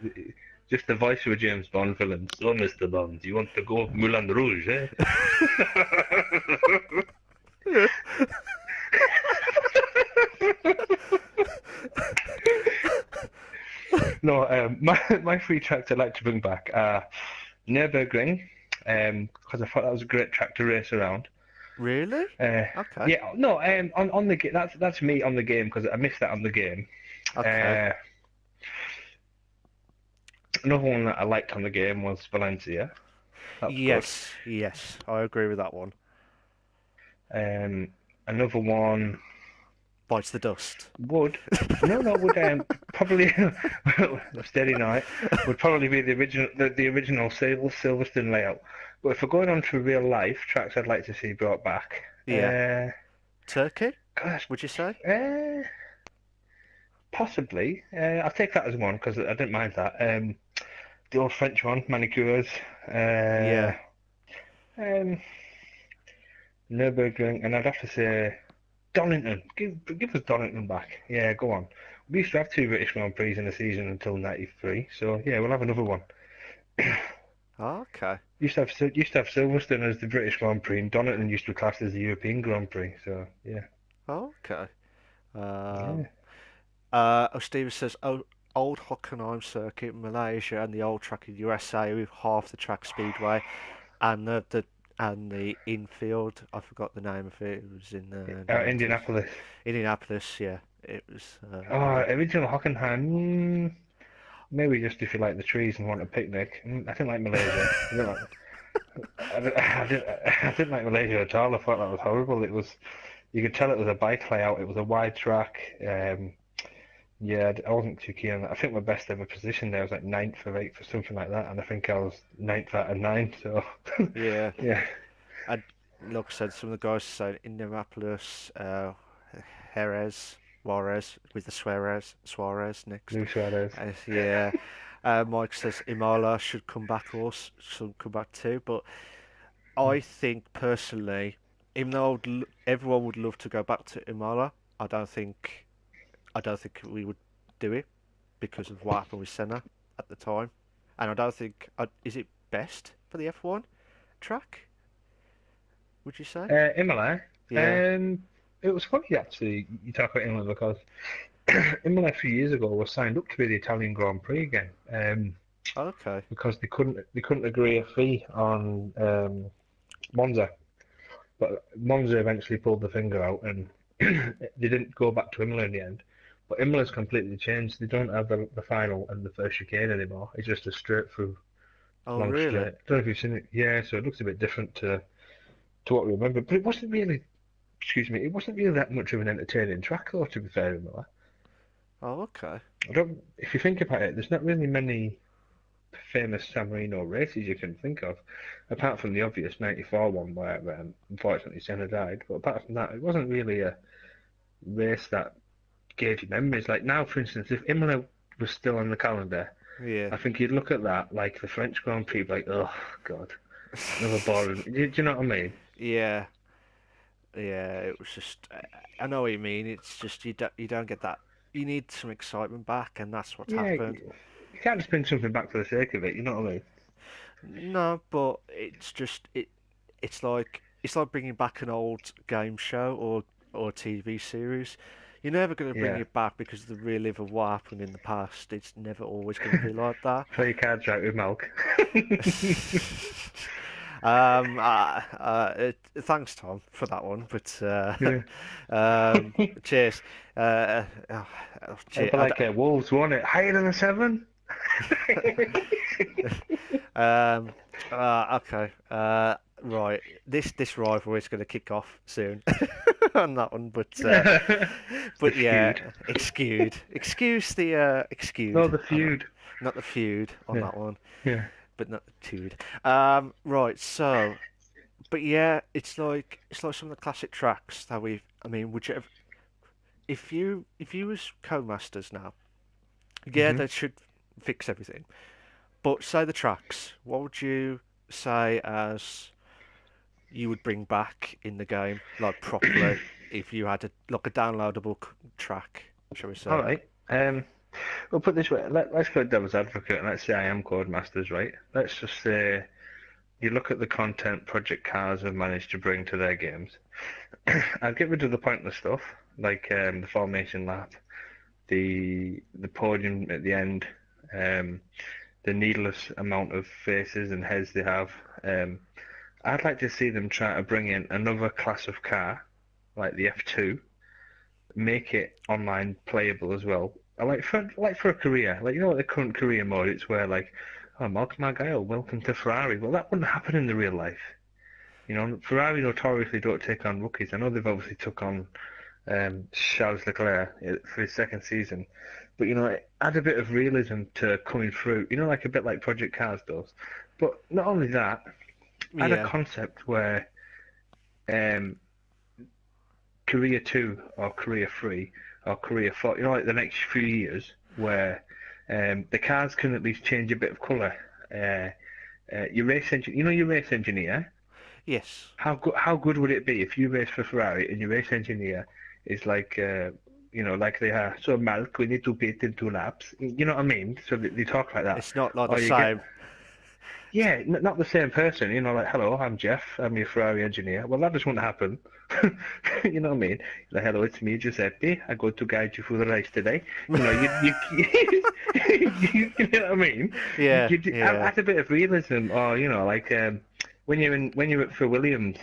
B: just the voice of a James Bond villain. So, Mr. Bond, you want to go Moulin Rouge, eh? No, my three tracks I'd like to bring back are Nürburgring, because I thought that was a great track to race around.
A: Really?
B: Uh,
A: Okay.
B: yeah, no, on the that's me on the game because I missed that on the game.
A: Okay.
B: Uh, Another one that I liked on the game was Valencia. That was good.
A: Yes, yes, I agree with that one.
B: Um, Another one
A: Bites the dust.
B: would no would probably steady night would probably be the original Silverstone layout. But if we're going on to real life tracks, I'd like to see brought back.
A: Yeah. Turkey,
B: Gosh,
A: would you say?
B: uh, possibly. I'll take that as one because I didn't mind that. The old French one, manicures. Uh,
A: Yeah.
B: um, Nürburgring, and I'd have to say Donington. Give us Donington back. Yeah, go on. We used to have two British Grand Prix in a season until '93, so yeah, we'll have another one.
A: Okay.
B: Used to have Silverstone as the British Grand Prix, and Donington used to be classed as the European Grand Prix. So yeah,
A: Okay.
B: yeah.
A: Um, oh, Steve says, oh, old Hockenheim circuit in Malaysia and the old track in USA with half the track speedway and the infield. I forgot the name of it. It was in the 90s.
B: Indianapolis.
A: Indianapolis, yeah. It was.
B: Oh, original Hockenheim. Maybe just if you like the trees and want a picnic. I didn't like Malaysia. I didn't like Malaysia at all. I thought that was horrible. It was, you could tell it was a bike layout. It was a wide track. Yeah, I wasn't too keen on that. I think my best ever position there was like ninth or eighth or something like that, and I think I was ninth out of nine. So,
A: Yeah.
B: yeah,
A: I like I said, some of the guys said Indianapolis, Jerez, Juarez with the Suarez next.
B: Luis Suarez.
A: Yeah. Mike says Imola should come back too, but I think personally, even though everyone would love to go back to Imola, I don't think we would do it because of what happened with Senna at the time, and I don't think is it best for the F1 track? Would you say?
B: Imola.
A: Yeah.
B: Um, it was funny actually. You talk about Imola because Imola a few years ago was signed up to be the Italian Grand Prix again.
A: Okay.
B: Because they couldn't agree a fee on Monza. But Monza eventually pulled the finger out and they didn't go back to Imola in the end. But Imola's completely changed. They don't have the final and the first chicane anymore. It's just a straight through
A: Oh,
B: long
A: really?
B: straight. I don't know if you've seen it. Yeah, so it looks a bit different to what we remember. But it wasn't really, excuse me, it wasn't really that much of an entertaining track though, to be fair, Imola.
A: Oh, okay.
B: I don't, if you think about it, there's not really many famous San Marino races you can think of, apart from the obvious '94 one where unfortunately Senna died. But apart from that, it wasn't really a race that gave you memories. Like now, for instance, if Imola was still on the calendar,
A: Yeah.
B: I think you'd look at that like the French Grand Prix, like, oh God, another boring. Do you know what I mean?
A: Yeah. Yeah. It was just. I know what you mean. It's just you don't get that. you need some excitement back, and that's what's
B: Yeah,
A: happened.
B: you can't just bring something back for the sake of it. You know what I mean?
A: No, but it's like bringing back an old game show or TV series. You're never going to bring
B: Yeah.
A: it back because of the relive of what happened in the past. It's never always going to be like that.
B: Play your cards right with milk.
A: Thanks, Tom, for that one. But
B: Yeah.
A: cheers. Oh,
B: It'd
A: cheers.
B: be like Wolves won it. Higher than a 7?
A: Um, okay. Right. This rivalry is going to kick off soon on that one,
B: The
A: but yeah,
B: feud.
A: it's skewed. Excused
B: No, the
A: on that,
B: feud.
A: not the feud on
B: Yeah.
A: that one,
B: Yeah.
A: but not the feud. Right. So, but yeah, it's like some of the classic tracks that we've. I mean, would you ever, if you was co-masters now, yeah,
B: hmm
A: they should fix everything. But say the tracks, what would you say as you would bring back in the game, like properly, if you had like a downloadable track, shall we
B: All
A: say?
B: right. We'll put it this way. Let's go devil's advocate and let's say I am Codemasters, right? Let's just say you look at the content Project Cars have managed to bring to their games. I'd get rid of the pointless stuff, like the formation lap, the podium at the end, um, the needless amount of faces and heads they have. Um, I'd like to see them try to bring in another class of car, like the F2, make it online playable as well. I like for a career, like like the current career mode, it's where like, oh, Malcolm Argyle, welcome to Ferrari. Well, that wouldn't happen in the real life. Ferrari notoriously don't take on rookies. I know they've obviously took on Charles Leclerc for his second season, but add a bit of realism to coming through. Like a bit like Project Cars does. But not only that, add a
A: Yeah.
B: concept where um, Career 2 or Career 3 or Career 4, like the next few years, where the cars can at least change a bit of colour. Your race engineer.
A: Yes.
B: How good would it be if you race for Ferrari and your race engineer is like like they are, so Malk, we need to pit in 2 laps. You know what I mean? So they talk like that.
A: It's not like the
B: Or you get
A: same.
B: Yeah, not the same person. Like, hello, I'm Jeff. I'm your Ferrari engineer. Well, that just won't happen. You know what I mean? Like, hello, it's me, Giuseppe. I go to guide you through the race today. You know what I mean?
A: Yeah. Yeah.
B: Add a bit of realism, or like when you're for Williams,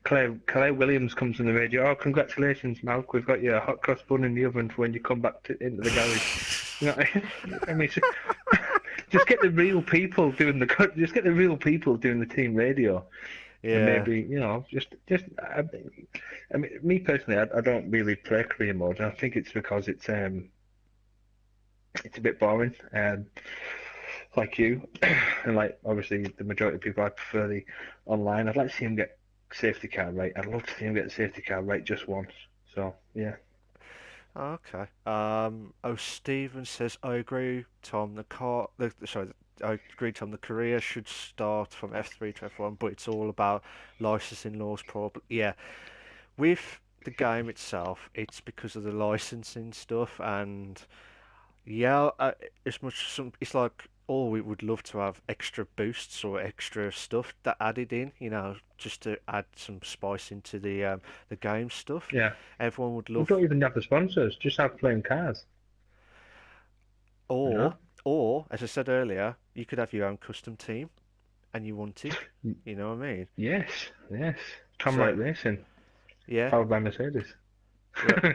B: Claire Williams comes on the radio. Oh, congratulations, Malk. We've got your hot cross bun in the oven for when you come back into the garage. You know what I mean? Just get the real people doing the team radio, and
A: Yeah.
B: maybe just. I mean, me personally, I don't really play career mode, and I think it's because it's a bit boring, like you, and like obviously the majority of people, I prefer the online. I'd like to see him get safety car right. I'd love to see him get the safety car right just once. So yeah.
A: Okay. Stephen says, I agree, Tom. I agree, Tom. The career should start from F3 to F1, but it's all about licensing laws, probably. Yeah, with the game itself, it's because of the licensing stuff, and yeah, as much as it's like, oh, we would love to have extra boosts or extra stuff that added in, just to add some spice into the game stuff.
B: Yeah.
A: Everyone would
B: We
A: love.
B: don't even have the sponsors. Just have playing cars. You know?
A: Or, as I said earlier, you could have your own custom team and you wanted. You know what I mean?
B: Yes. Yes. Tom
A: So,
B: Wright Racing,
A: yeah,
B: powered by Mercedes.
A: yeah,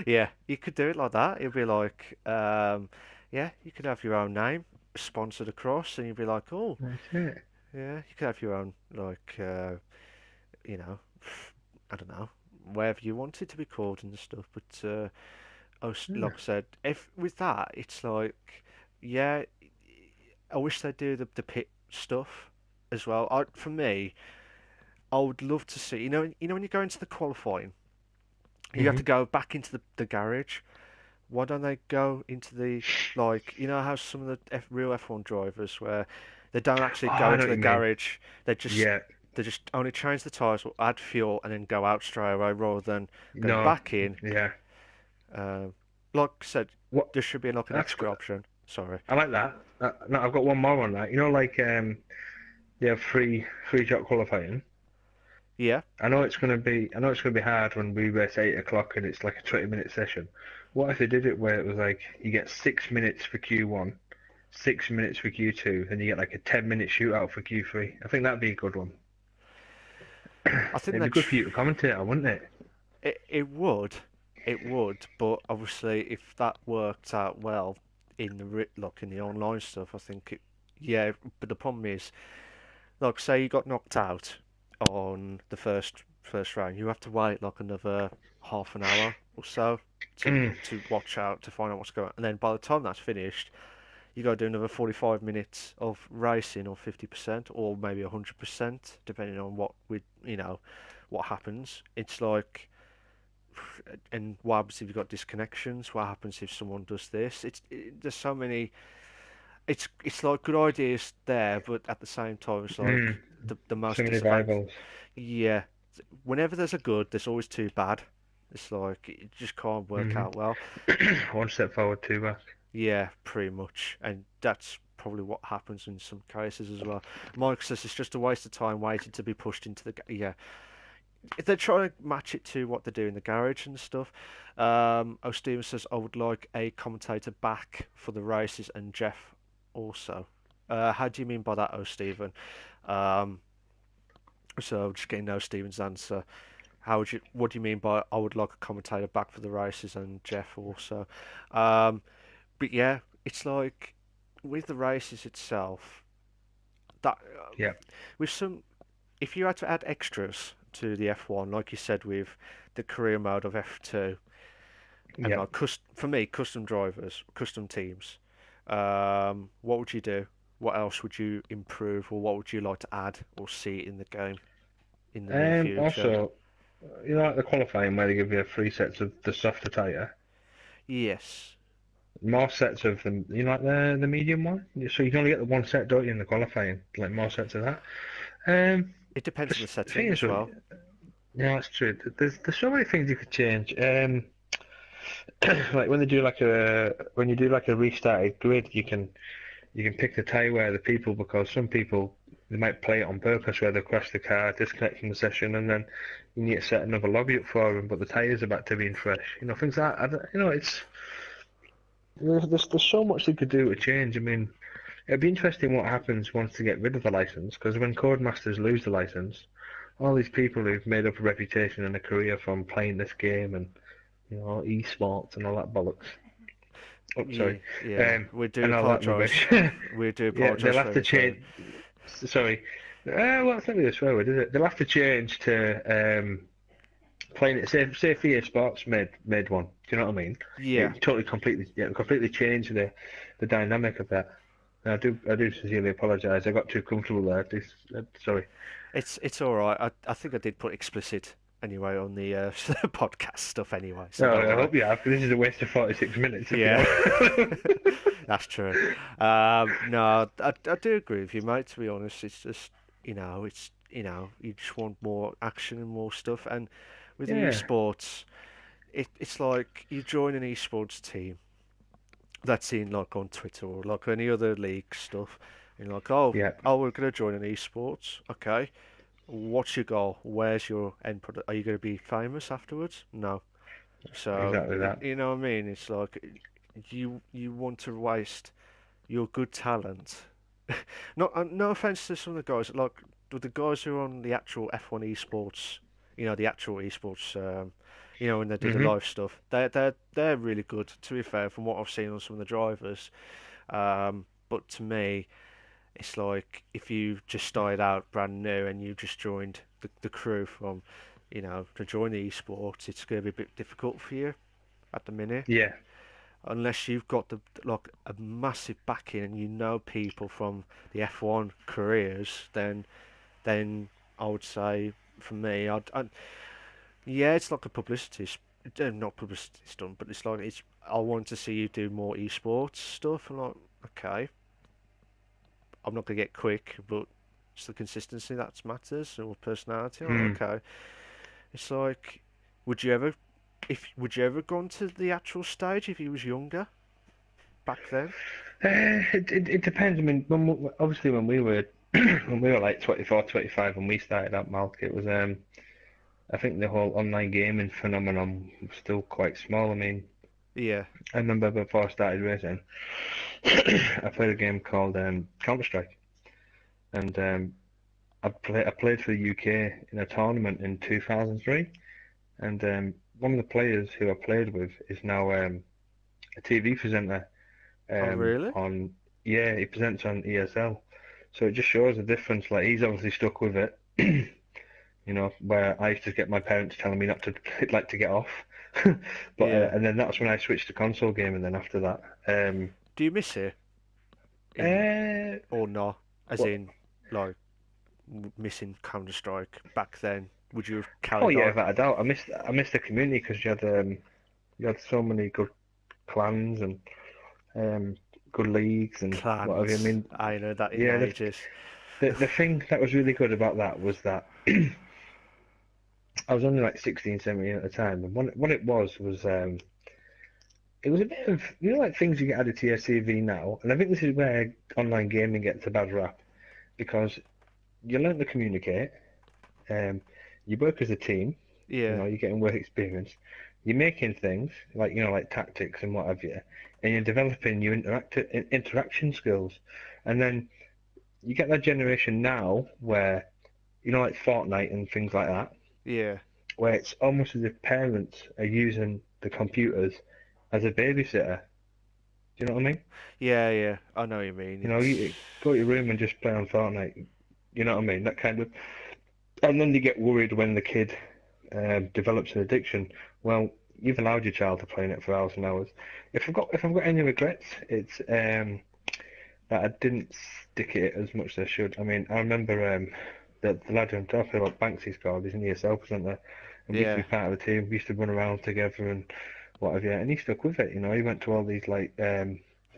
A: yeah, you could do it like that. It'd be like, yeah, you could have your own name sponsored across, and you'd be like, oh,
B: That's it.
A: yeah, you could have your own, like, you know, I don't know, whatever you want it to be called and stuff. But
B: Yeah.
A: like I said, if with that, it's like, yeah, I wish they'd do the pit stuff as well. For me, I would love to see. When you go into the qualifying, you have
B: hmm
A: to go back into the garage. Why don't they go into the like? How some of the real F1 drivers where they don't actually
B: Oh,
A: go
B: I know
A: into
B: what
A: the
B: you mean.
A: garage. They just
B: Yeah.
A: they just only change the tyres or add fuel and then go out straight away rather than going
B: No,
A: back in.
B: yeah.
A: Uh, like I said,
B: What?
A: there should be like an
B: That's
A: extra option. Sorry.
B: I like that. No, I've got one more on that. You know, like they have free shot qualifying.
A: Yeah,
B: I know it's gonna be hard when we race 8 o'clock and it's like a 20-minute session. What if they did it where it was like you get 6 minutes for Q1, 6 minutes for Q2, and you get like a 10-minute shootout for Q3? I think that'd be a good one.
A: I think
B: It'd be
A: that
B: good for you to commentate on, wouldn't it?
A: it would, but obviously if that worked out well in the like in the online stuff, I think yeah. But the problem is, like say you got knocked out on the first round, you have to wait like another half an hour or so
B: Mm,
A: to watch out to find out what's going on, and then by the time that's finished, you got to do another 45 minutes of racing or 50% or maybe 100% depending on what happens. It's like, and what happens if you've got disconnections? What happens if someone does this? There's so many. It's like good ideas there, but at the same time, it's
B: mm.
A: like the
B: So
A: most
B: many
A: disadvantage.
B: rivals.
A: Yeah, whenever there's a good, there's always two bad. It's like it just can't work
B: Hmm.
A: out well.
B: One step forward, two back.
A: Yeah, pretty much, and that's probably what happens in some cases as well. Mike says it's just a waste of time waiting to be pushed into yeah. If they're trying to match it to what they do in the garage and stuff. Steven says I would like a commentator back for the races and Jeff also. How do you mean by that, Steven? Um, so just getting Steven's answer. What do you mean by I would like a commentator back for the races and Jeff also? Um, but yeah, it's like with the races itself, that
B: Yeah,
A: with some, if you had to add extras to the F1, like you said with the career mode of F2, and
B: yeah.
A: like for me, custom drivers, custom teams, what would you do? What else would you improve, or what would you like to add or see in the game in the near future?
B: Also, you know, like the qualifying where they give you three sets of the softer tyre,
A: Yes,
B: more sets of them. You know, like the medium one. So you can only get the one set, don't you, in the qualifying? Like more sets of that. Um,
A: it depends on the
B: the thing
A: setting
B: is,
A: as well.
B: yeah, that's true. There's so many things you could change. Like when you do like a restarted grid, you can pick the tyre wear of the people because some people they might play it on purpose where they crash the car, disconnect from the session, and then you need to set another lobby up for them, but the tyres are back to being fresh. You know, things like that. It's there's so much they could do to change. I mean, it'd be interesting what happens once they get rid of the license, because when Codemasters lose the license, all these people who've made up a reputation and a career from playing this game and esports and all that bollocks. Oh, sorry,
A: Yeah, yeah. We do
B: and all that
A: apologise.
B: rubbish.
A: We do
B: Yeah,
A: apologise
B: they'll
A: for
B: have to
A: any swearing.
B: change. Sorry. Well, it's not really a swear word, is it? They'll have to change to playing it. Say EA Sports made one. Do you know what I mean?
A: Yeah,
B: It totally completely changed the dynamic of that. And I do sincerely apologise. I got too comfortable there. Sorry.
A: it's all right. I think I did put explicit anyway on the podcast stuff anyway, so
B: No,
A: don't
B: I
A: worry.
B: hope you have, 'cause this is a waste of 46 minutes if you
A: Yeah,
B: have.
A: that's true. No, I do agree with you, mate. To be honest, it's just you just want more action and more stuff. And with the
B: Yeah,
A: esports, it's like you join an esports team that's in like on Twitter or like any other league stuff, and you're like,
B: yeah,
A: we're gonna join an esports, okay. What's your goal? Where's your end product? Are you going to be famous afterwards? No. So
B: exactly that.
A: you know what I mean? It's like you want to waste your good talent. Not no offense to some of the guys, like the guys who are on the actual F1 esports, the actual esports, when they do the
B: Mhm.
A: live stuff. They're really good. To be fair, from what I've seen on some of the drivers, but to me, it's like if you just started out brand new and you just joined the crew from, to join the esports, it's going to be a bit difficult for you at the minute.
B: Yeah,
A: Unless you've got like a massive backing and you know people from the F1 careers, then I would say for me, yeah, it's like a not publicity stunt, but it's like I want to see you do more esports stuff. And like, okay, I'm not gonna get quick, but It's the consistency that matters, or personality. Oh,
B: Mm.
A: okay. It's like, would you ever, would you ever gone to the actual stage if you was younger back then?
B: It depends. I mean, obviously when we were when we were like 24, 25 when we started at Malk, it was I think the whole online gaming phenomenon was still quite small. I mean,
A: Yeah.
B: I remember before I started racing, I played a game called Counter-Strike, and I played for the UK in a tournament in 2003, and one of the players who I played with is now a TV presenter
A: Oh, really?
B: on yeah, he presents on ESL. So it just shows the difference. Like he's obviously stuck with it, where I used to get my parents telling me not to like to get off. But
A: Yeah.
B: and then that's when I switched to console gaming. Then after that,
A: Do you miss it in
B: uh,
A: or not? As
B: what?
A: in, like missing Counter Strike back then? Would you have
B: Oh
A: carried
B: yeah,
A: on?
B: without a doubt. I missed the community because you had so many good clans and um, good leagues and what have you. I
A: Clans.
B: mean,
A: I know that in
B: yeah,
A: ages.
B: the thing that was really good about that was that I was only like 16, 17 at the time, and what it was it was a bit of like things you get added to your CV now, and I think this is where online gaming gets a bad rap because you learn to communicate, um, you work as a team,
A: Yeah.
B: you're getting work experience, you're making things like like tactics and what have you, and you're developing your interaction skills, and then you get that generation now where like Fortnite and things like that,
A: Yeah.
B: where it's almost as if parents are using the computers as a babysitter. Do you know what I mean?
A: Yeah. Yeah. I know what you mean.
B: You go to your room and just play on Fortnite. You know what I mean? That kind of, and then you get worried when the kid develops an addiction. Well, you've allowed your child to play in it for hours and hours. If I've got any regrets, it's that I didn't stick it as much as I should. I mean, I remember the lad who I'm talking about, Banksy's called. He's an ESL presenter, and we used to
A: Yeah.
B: be part of the team. We used to run around together and what have you. And he stuck with it. He went to all these like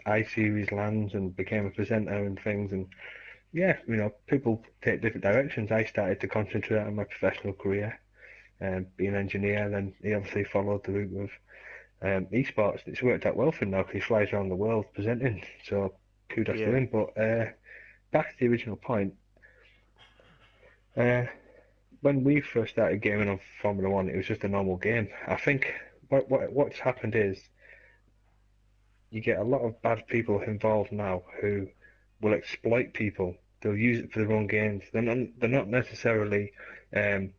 B: I-Series lands and became a presenter and things. And yeah, people take different directions. I started to concentrate on my professional career and be an engineer. Then he obviously followed the route of esports. It's worked out well for him now because he flies around the world presenting. So kudos to
A: Yeah.
B: him. But back to the original point. Uh, when we first started gaming on Formula One, it was just a normal game. I think what's happened is you get a lot of bad people involved now who will exploit people. They'll use it for their own gains. They're not necessarily um,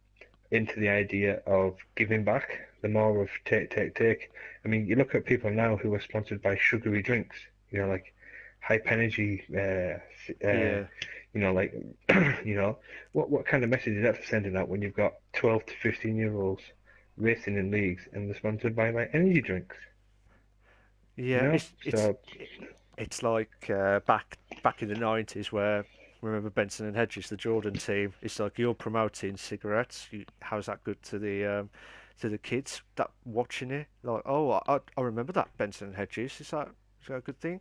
B: into the idea of giving back. They're more of take, take, take. I mean, you look at people now who are sponsored by sugary drinks, like hype energy,
A: Yeah.
B: like, what kind of message is that sending out when you've got 12 to 15-year-olds racing in leagues and they're sponsored by like energy drinks,
A: Yeah.
B: So
A: It's like back in the 90s where remember Benson and Hedges, the Jordan team. It's like you're promoting cigarettes. How's that good to the kids that watching it? Like, oh, I remember that Benson and Hedges. Is that a good thing?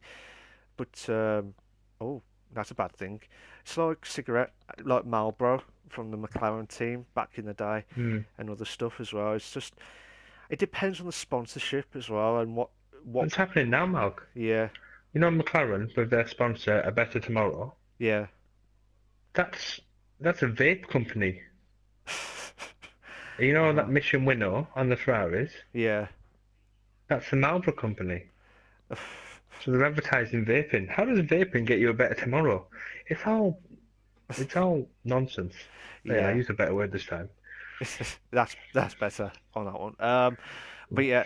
A: But oh, that's a bad thing. It's like cigarette, like Marlboro from the McLaren team back in the day,
B: hmm.
A: and other stuff as well. It's just it depends on the sponsorship as well and what.
B: What's happening now, Malk?
A: Yeah,
B: McLaren with their sponsor, A Better Tomorrow.
A: yeah.
B: That's that's a vape company. That
A: Oh,
B: Mission Winnow on the Ferraris?
A: yeah.
B: That's the Marlboro company. So they're advertising vaping. How does vaping get you a better tomorrow? It's all it's all nonsense. Yeah, I
A: Yeah,
B: used a better word this time.
A: that's better on that one. But yeah,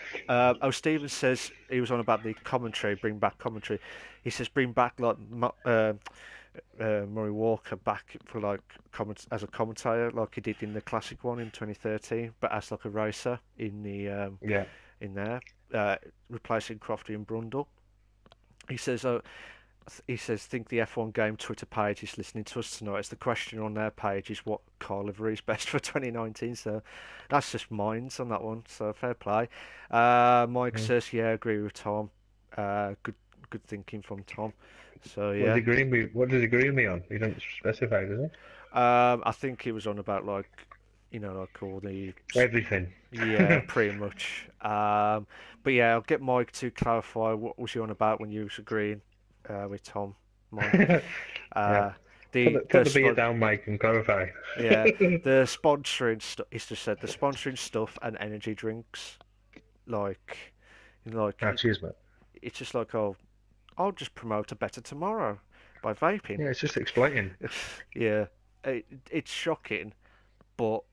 A: Stevens says he was on about the commentary, bring back commentary. He says bring back like Murray Walker back for like as a commentator, like he did in the classic one in 2013, but as like a racer
B: Yeah.
A: in there, replacing Crofty and Brundle. He says, think the F1 game Twitter page is listening to us tonight. As the question on their page is what car livery is best for 2019. So that's just minds on that one. So fair play. Mike
B: Mm.
A: says, yeah, I agree with Tom. Good good thinking from Tom. So
B: What does
A: yeah,
B: he agree me? What does he agree with me on? He doesn't specify, does
A: I think he was on about like, like all the
B: he? Everything.
A: yeah, pretty much. But yeah, I'll get Mike to clarify what was he on about when you was agreeing with Tom, Mike.
B: Yeah.
A: Uh,
B: Put
A: the
B: the beer
A: spot.
B: down, Mike, and clarify.
A: Yeah, the sponsoring stuff. It's just said the sponsoring stuff and energy drinks, like, like
B: Ah, cheers, mate.
A: it's just like, oh, I'll just promote a better tomorrow by vaping.
B: Yeah, it's just exploiting.
A: Yeah, it's shocking, but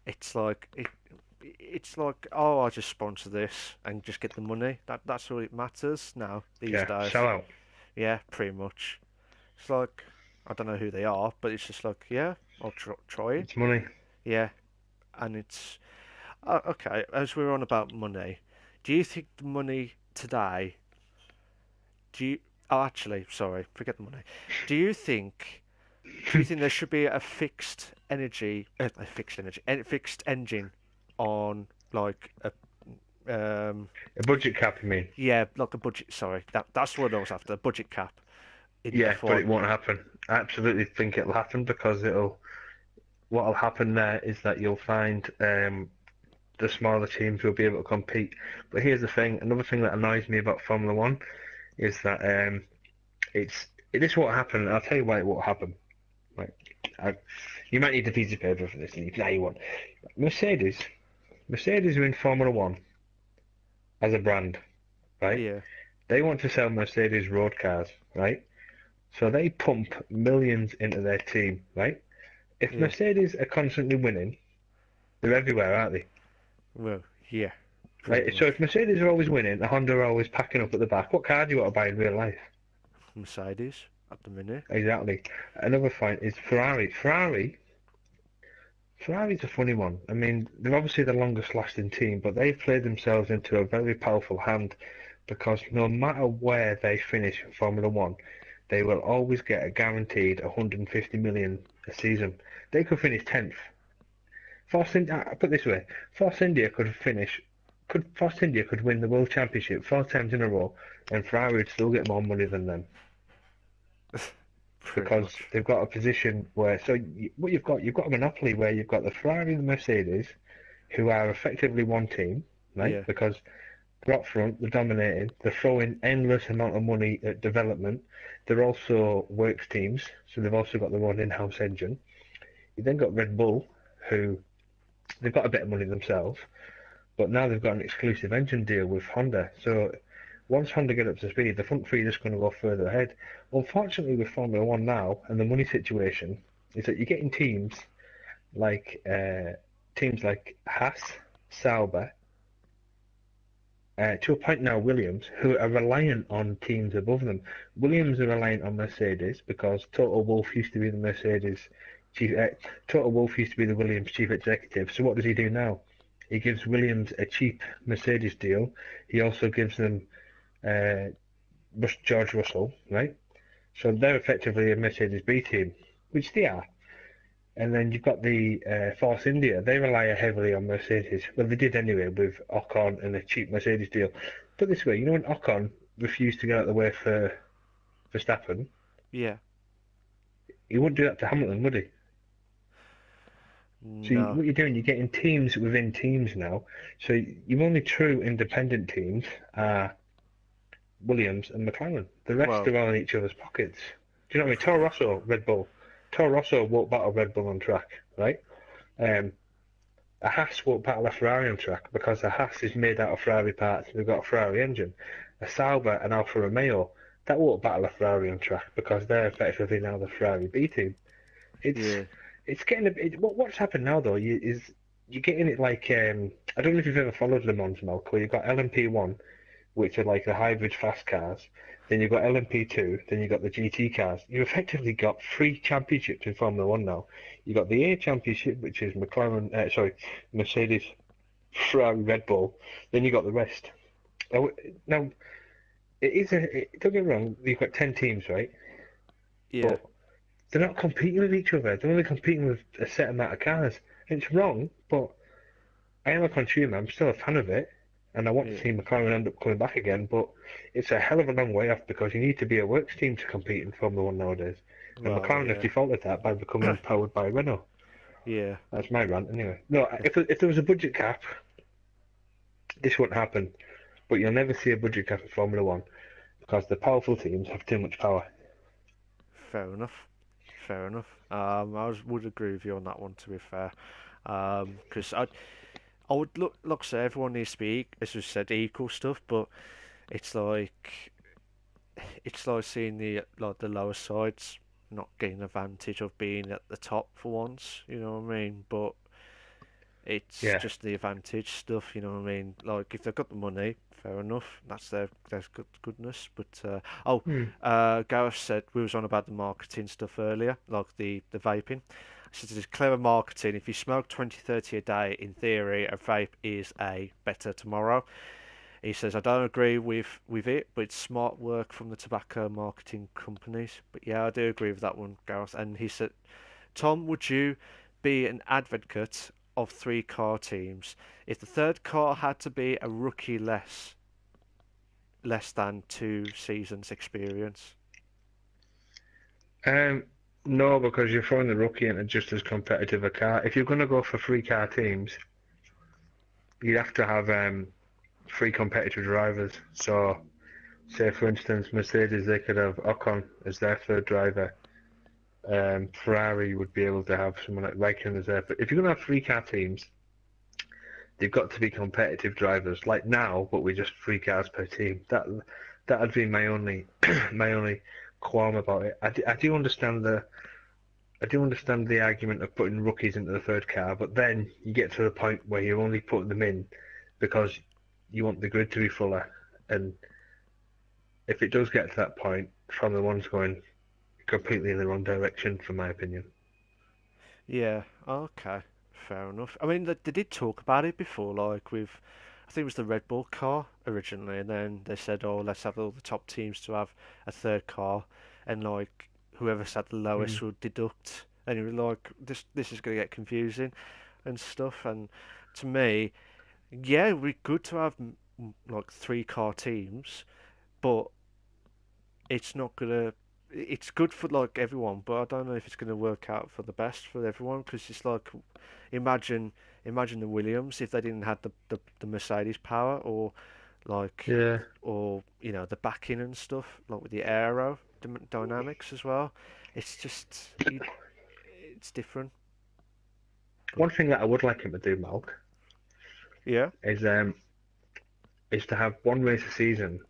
A: it's like it's like, oh, I just sponsor this and just get the money. That's all it matters now these
B: Yeah,
A: days.
B: sell out.
A: Yeah, pretty much. It's like I don't know who they are, but it's just like, yeah, I'll try it.
B: It's money.
A: Yeah, and it's okay. As we're on about money, do you think the money today? Do you? Oh, actually, sorry, forget the money. Do you think? Do you think there should be a fixed engine on like a
B: A budget cap, you mean?
A: yeah, like a budget. Sorry, that's what I was after. A budget cap in
B: Yeah, but
A: F1.
B: it won't happen. I absolutely think it'll happen because it'll. What'll happen there is that you'll find the smaller teams will be able to compete. But here's the thing: another thing that annoys me about Formula One is that this won't happen. I'll tell you why it won't happen. Right? I, you might need a piece of paper for this. Now you want Mercedes are in Formula One as a brand, right?
A: Yeah,
B: They want to sell Mercedes road cars, right? So they pump millions into their team, right? If
A: yeah.
B: Mercedes are constantly winning, they're everywhere, aren't they?
A: Well, yeah, pretty
B: Right? So
A: much.
B: if Mercedes are always winning, the Honda are always packing up at the back, what car do you want to buy in real life?
A: Mercedes at the minute.
B: Exactly. Another point is Ferrari. Ferrari's a funny one. I mean, they're obviously the longest lasting team, but they've played themselves into a very powerful hand because no matter where they finish in Formula One, they will always get a guaranteed 150 million a season. They could finish 10th. I put it this way, Force India could win the World Championship 4 times in a row, and Ferrari would still get more money than them
A: Pretty
B: because
A: much.
B: they've got a position where. So what you've got a monopoly where you've got the Ferrari and the Mercedes, who are effectively one team, right?
A: Yeah,
B: Because they're up front, they're dominating, they're throwing endless amount of money at development. They're also works teams, so they've also got their own in-house engine. You then got Red Bull, who they've got a bit of money themselves, but now they've got an exclusive engine deal with Honda. So once Honda get up to speed, the front three are just going to go further ahead. Unfortunately, with Formula One now and the money situation, is that you're getting like teams like Haas, Sauber, to a point now Williams, who are reliant on teams above them. Williams are reliant on Mercedes because Toto Wolff used to be the Mercedes chief. Toto Wolff used to be the Williams chief executive. So what does he do now? He gives Williams a cheap Mercedes deal. He also gives them uh, George Russell, right? So they're effectively a Mercedes B team, which they are. And then you've got the Force India. They rely heavily on Mercedes. Well, they did anyway with Ocon and a cheap Mercedes deal. Put it this way, you know when Ocon refused to get out of the way for Verstappen,
A: yeah.
B: he wouldn't do that to Hamilton, would he? So
A: No.
B: what you're doing, you're getting teams within teams now. So your only true independent teams are Williams and McLaren. The rest
A: Well,
B: are all in each other's pockets. Do you know what I mean? Toro Rosso, Red Bull. Toro Rosso won't battle Red Bull on track, right? Um, a Haas won't battle a Ferrari on track because a Haas is made out of Ferrari parts and they've got a Ferrari engine. A Sauber and Alfa Romeo, that won't battle a Ferrari on track because they're effectively now the Ferrari B team. It's
A: yeah,
B: it's getting a bit. What's happened now though is you're getting it like I don't know if you've ever followed Le Mans, Malk, where you've got LMP1, which are like the hybrid fast cars. Then you've got LMP2, then you've got the GT cars. You've effectively got three championships in Formula One now. You've got the A Championship, which is Mercedes, Ferrari, Red Bull. Then you've got the rest. Now don't get me wrong, you've got 10 teams, right?
A: yeah.
B: But they're not competing with each other. They're only competing with a set amount of cars. It's wrong, but I am a consumer. I'm still a fan of it. and I want to
A: Yeah.
B: see McLaren end up coming back again, but it's a hell of a long way off because you need to be a works team to compete in Formula One nowadays. And
A: Well,
B: McLaren have
A: yeah.
B: defaulted that by becoming powered by Renault.
A: Yeah.
B: That's my rant anyway. No, if there was a budget cap, this wouldn't happen. But you'll never see a budget cap in Formula One because the powerful teams have too much power.
A: Fair enough. Fair enough. Would agree with you on that one. To be fair, because I would look say everyone needs to be, as we said, equal stuff, but it's like it's like seeing the lower sides not getting advantage of being at the top for once. You know what I mean? But it's
B: Yeah.
A: just the advantage stuff. You know what I mean? Like if they've got the money, fair enough. That's their goodness. But
B: Hmm.
A: Gareth said we was on about the marketing stuff earlier, like the vaping. He said it's clever marketing. If you smoke 20, 30 a day, in theory, a vape is a better tomorrow. He says, I don't agree with it, but it's smart work from the tobacco marketing companies. But yeah, I do agree with that one, Gareth. And he said, Tom, would you be an advocate of three car teams if the third car had to be a rookie less than 2 seasons experience?
B: Um, no, because you're throwing the rookie into just as competitive a car. If you're going to go for three car teams, you'd have to have three competitive drivers. So, say for instance, Mercedes, they could have Ocon as their third driver. Ferrari would be able to have someone like Raikkonen as there. But if you're going to have three car teams, they've got to be competitive drivers, like now, but with just three cars per team. That'd be my only my only qualm about it. I do understand the argument of putting rookies into the third car, but then you get to the point where you're only putting them in because you want the grid to be fuller. And if it does get to that point, Formula One's going completely in the wrong direction, from my opinion.
A: Yeah, okay, fair enough. I mean, they did talk about it before, like I think it was the Red Bull car originally, and then they said, oh, let's have all the top teams to have a third car, and like whoever's had the lowest
B: Mm.
A: would deduct. And you were like, this is going to get confusing and stuff. And to me, yeah, it'd be good to have like three car teams, but it's not gonna. It's good for like everyone, but I don't know if it's gonna work out for the best for everyone because it's like imagine imagine the Williams if they didn't have the Mercedes power or like
B: Yeah.
A: or the backing and stuff like with the aero dynamics as well. It's just it's different. But
B: One thing that I would like him to do, Malk,
A: yeah,
B: is to have one race a season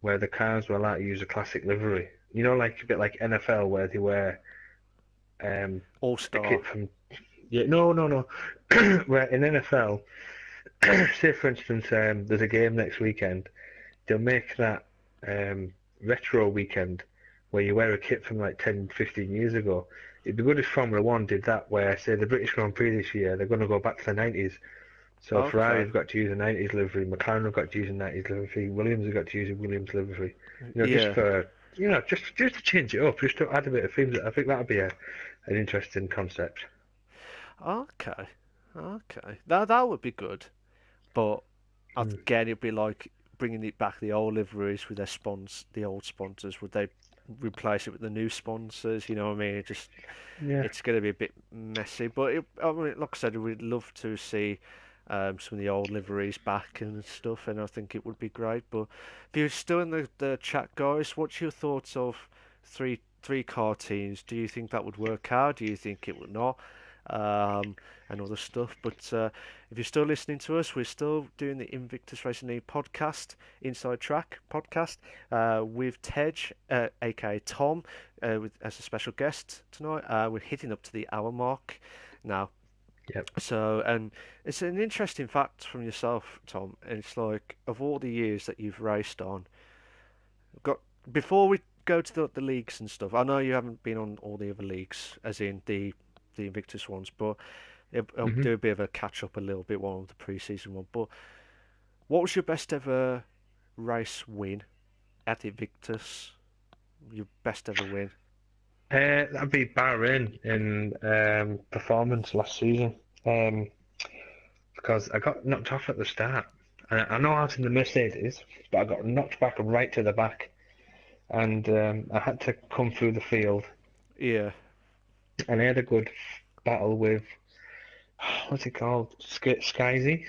B: where the cars were allowed to use a classic livery. You know, like a bit like NFL where they wear um,
A: All
B: a kit
A: Star.
B: from. Yeah, no. Where in NFL, say for instance, there's a game next weekend. They'll make that retro weekend where you wear a kit from like 10, 15 years ago. It'd be good if Formula One did that where, say, the British Grand Prix this year, they're going to go back to the 90s. So Ferrari
A: Okay.
B: have got to use a 90s livery, McLaren have got to use a 90s livery, Williams have got to use a Williams livery. Just
A: Yeah.
B: for, just to change it up, just to add a bit of things. I think that'd be an interesting concept.
A: Okay. Okay. That would be good. But
B: Mm.
A: again, it'd be like bringing it back the old liveries with the old sponsors. Would they replace it with the new sponsors? You know what I mean?
B: Yeah.
A: It's going to be a bit messy. But I mean, like I said, we'd love to see some of the old liveries back and stuff, and I think it would be great. But if you're still in the chat, guys, what's your thoughts of three car teams? Do you think that would work out? Do you think it would not? Um, and other stuff. But if you're still listening to us, we're still doing the Invictus Racing League podcast, Inside Track podcast, with Tej, aka Tom, as a special guest tonight. We're hitting up to the hour mark now.
B: Yep.
A: So, and it's an interesting fact from yourself, Tom. And it's like, of all the years that you've raced on, got before we go to the leagues and stuff. I know you haven't been on all the other leagues, as in the Invictus ones, but I'll
B: hmm
A: do a bit of a catch up a little bit one of the pre-season one. But what was your best ever race win at the Invictus? Your best ever win?
B: That'd be Bahrain in performance last season. Because I got knocked off at the start. I know I was in the Mercedes, but I got knocked back right to the back, and I had to come through the field,
A: Yeah,
B: and I had a good battle with what's he called? Skyzy?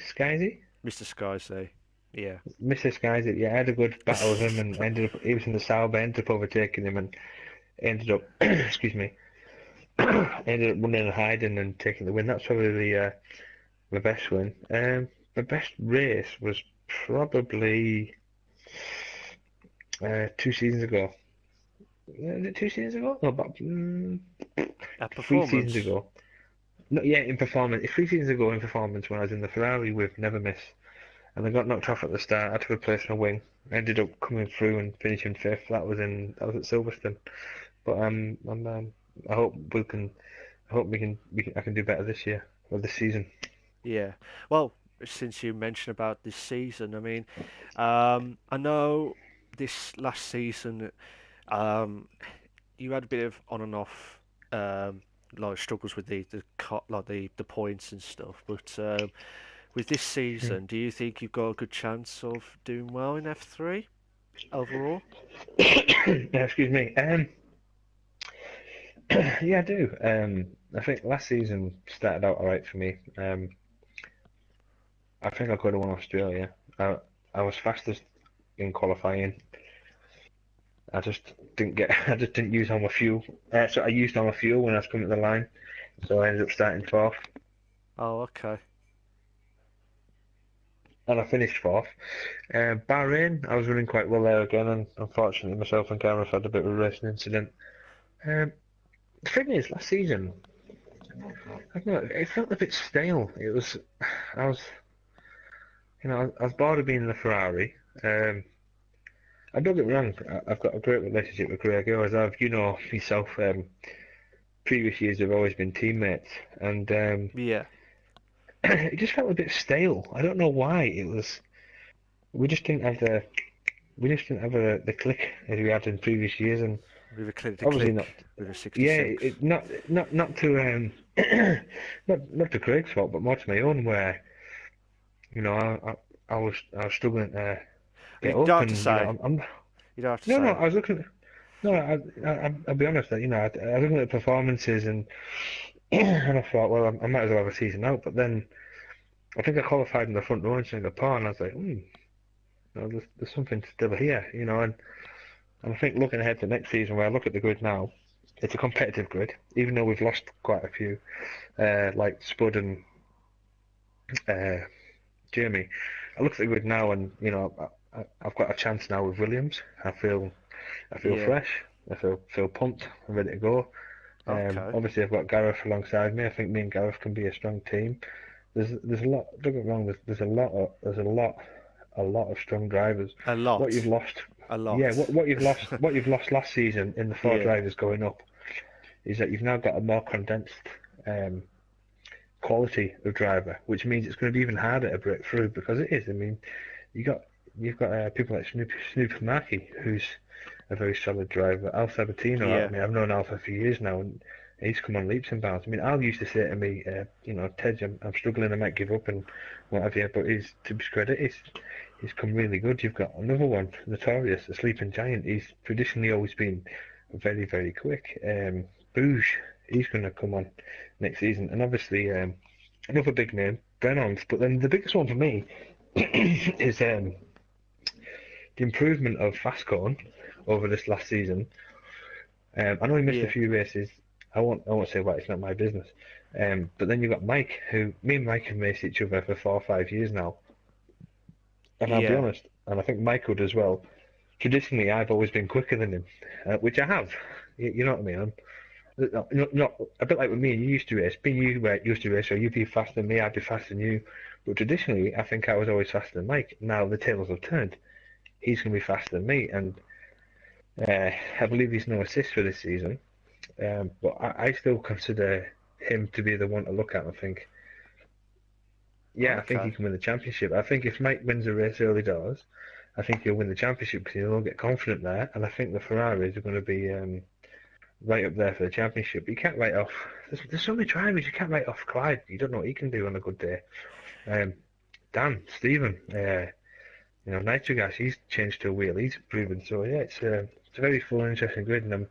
A: Mr. Skyzy. Yeah.
B: Mr. Skyzy. Yeah, I had a good battle with him, and ended up he was in the south, I ended up overtaking him, and ended up excuse me, ended up running and hiding and taking the win. That's probably the best win. The best race was probably 2 seasons ago. Was it 2 seasons ago? No, about
A: At
B: 3 seasons
A: performance.
B: ago. No, yeah, in performance. 3 seasons ago in performance when I was in the Ferrari with Never Miss, and I got knocked off at the start. I had to replace my wing. I ended up coming through and finishing fifth. That was at Silverstone. But I hope we can. I hope I can do better this year or this season.
A: Yeah. Well, since you mentioned about this season, I mean, I know this last season, um, you had a bit of on and off, like struggles with like the points and stuff. But with this season, do you think you've got a good chance of doing well in F3 overall?
B: Excuse me. Yeah, I do. I think last season started out alright for me. I think I could have won Australia. I was fastest in qualifying. I just didn't get. I just didn't use all my fuel. So I used all my fuel when I was coming to the line. So I ended up starting fourth,
A: Oh, okay.
B: and I finished fourth. Bahrain, I was running quite well there again, and unfortunately myself and Gareth had a bit of a racing incident. Um, the thing is, last season, I don't know, it felt a bit stale. I was, I was bored of being in the Ferrari. I don't get me wrong, I've got a great relationship with Greg, as I've, myself, previous years have always been teammates, and
A: Yeah.
B: it just felt a bit stale. I don't know why. We just didn't have the click as we had in previous years, and
A: With a click to
B: obviously not.
A: click with a
B: Yeah,
A: 66.
B: not to not to Craig's fault, but more to my own, where you know I was struggling to
A: You
B: get
A: don't
B: up,
A: have to
B: and
A: say.
B: I'm
A: You don't have to
B: no,
A: say.
B: I was looking. No, I'll be honest. I was looking at performances, and and I thought, well, I might as well have a season out. But then I think I qualified in the front row in Singapore, and I was like, there's something still here, and I think looking ahead to next season, where I look at the grid now, it's a competitive grid, even though we've lost quite a few, like Spud and uh, Jamie. I look at the grid now, and I've got a chance now with Williams. I feel
A: Yeah.
B: fresh. I feel pumped. I'm ready to go.
A: Okay.
B: Obviously, I've got Gareth alongside me. I think me and Gareth can be a strong team. There's a lot. Don't get me wrong. There's a lot of strong drivers.
A: A
B: What you've
A: lot.
B: lost,
A: A
B: yeah.
A: lot.
B: What you've lost last season in the four
A: Yeah.
B: drivers going up is that you've now got a more condensed um, quality of driver, which means it's going to be even harder to break through because it is. I mean, you got you've got people like Snoop Markey, who's a very solid driver. Al Sabatino, I
A: Yeah.
B: mean, I've known Al for a few years now, and he's come on leaps and bounds. I mean, Al used to say to me, Tej, I'm struggling, I might give up and what have you, but to his credit, he's come really good. You've got another one, Notorious, the sleeping giant. He's traditionally always been very, very quick. Bouge, he's going to come on next season, and obviously another big name, Brennan's. But then the biggest one for me is the improvement of Fastcone over this last season. I know he missed a
A: Yeah.
B: few races. I won't say why. It's not my business. But then you've got Mike, who me and Mike have raced each other for 4 or 5 years now. And I'll be
A: Yeah.
B: honest, and I think Mike would as well. Traditionally, I've always been quicker than him, which I have. You know what I mean? Not a bit like with me and you used to race. Being you were used to race, so you'd be faster than me, I'd be faster than you. But traditionally, I think I was always faster than Mike. Now the tables have turned. He's going to be faster than me, and I believe he's no assist for this season. But I still consider him to be the one to look at and think, yeah, I think he
A: Okay.
B: can win the championship. I think if Mike wins a race early doors, I think he'll win the championship because he'll get confident there. And I think the Ferraris are going to be right up there for the championship. But you can't write off. There's so many drivers you can't write off Clyde. You don't know what he can do on a good day. Um, Dan, Stephen, Nitro Gas, he's changed to a wheel. He's proven. So yeah, it's a very full and interesting grid, and I'm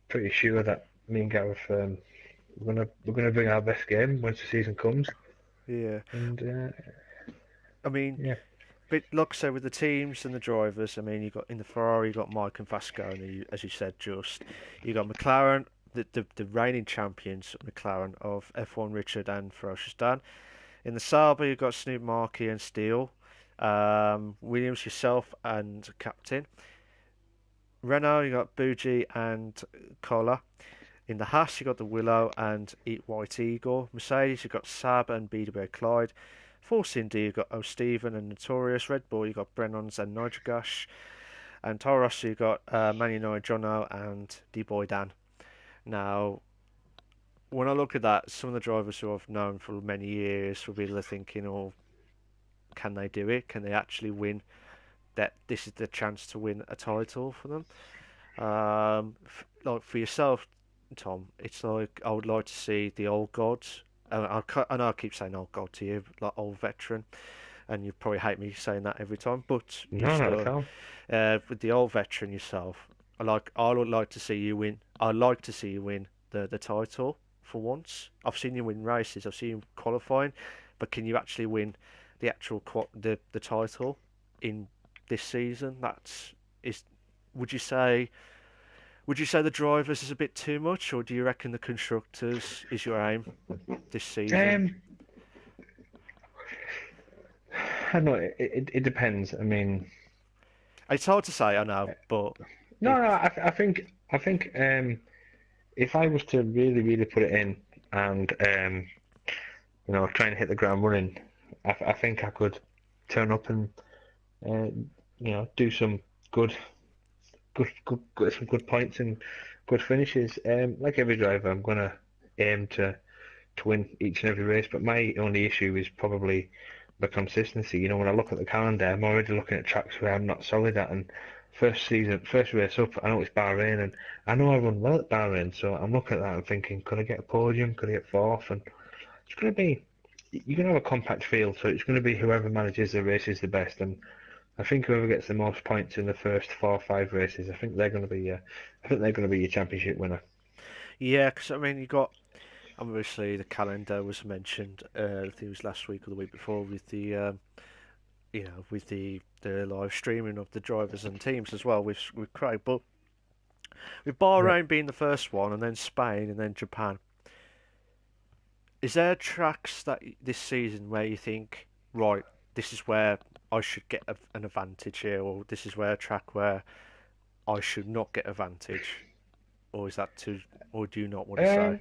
B: pretty sure that me and Gareth we're gonna bring our best game once the season comes.
A: Yeah.
B: And
A: I mean,
B: yeah,
A: but like I said, with the teams and the drivers, I mean, you got in the Ferrari, you got Mike and Vasconi, as you said, just you got McLaren, the reigning champions, McLaren of F1, Richard and Ferocious Dan. In the Sauber, you got Snoop Markey and Steele, Williams, yourself, and captain. Renault, you got Bougie and Collar. In the Haas, you got the Willow and Eat White Eagle. Mercedes, you got Saab and BW Clyde. Force Indy, you got O'Stephen and Notorious. Red Bull, you got Brennans and Nitrogash. And Toro Rosso, you got Manuel Jono and D-Boy Dan. Now, when I look at that, some of the drivers who I've known for many years will be thinking, oh, can they do it? Can they actually win? That this is the chance to win a title for them. Like for yourself, Tom, it's like I would like to see the old gods. I know I keep saying old god to you, like old veteran, and you probably hate me saying that every time, but you
B: no, not at
A: still,
B: all.
A: with the old veteran yourself, I would like to see you win. I'd like to see you win the title for once. I've seen you win races, I've seen you qualifying, but can you actually win the actual the title in this season? That's is. Would you say? Would you say the drivers is a bit too much, or do you reckon the constructors is your aim this season?
B: Um, I don't know. It depends. I mean,
A: It's hard to say, I know, but
B: no, no.
A: it's
B: I think if I was to really, really put it in and try and hit the ground running, I think I could turn up and uh, do some good, get some good points and good finishes. Like every driver, I'm gonna aim to win each and every race, but my only issue is probably the consistency. When I look at the calendar, I'm already looking at tracks where I'm not solid at, and first race up, I know it's Bahrain, and I know I run well at Bahrain, so I'm looking at that and thinking, could I get a podium? Could I get fourth? And it's going to be, you're going to have a compact field, so it's going to be whoever manages the races the best, and I think whoever gets the most points in the first 4 or 5 races, I think they're going to be your championship winner.
A: yeah. Because I mean, you got obviously the calendar was mentioned. I think it was last week or the week before with the with the live streaming of the drivers and teams as well with Craig. But with
B: Yeah.
A: Bahrain being the first one, and then Spain, and then Japan, is there tracks that this season where you think, right, this is where I should get an advantage here, or this is where a track where I should not get advantage, or is that too, or do you not want to say?
B: Um,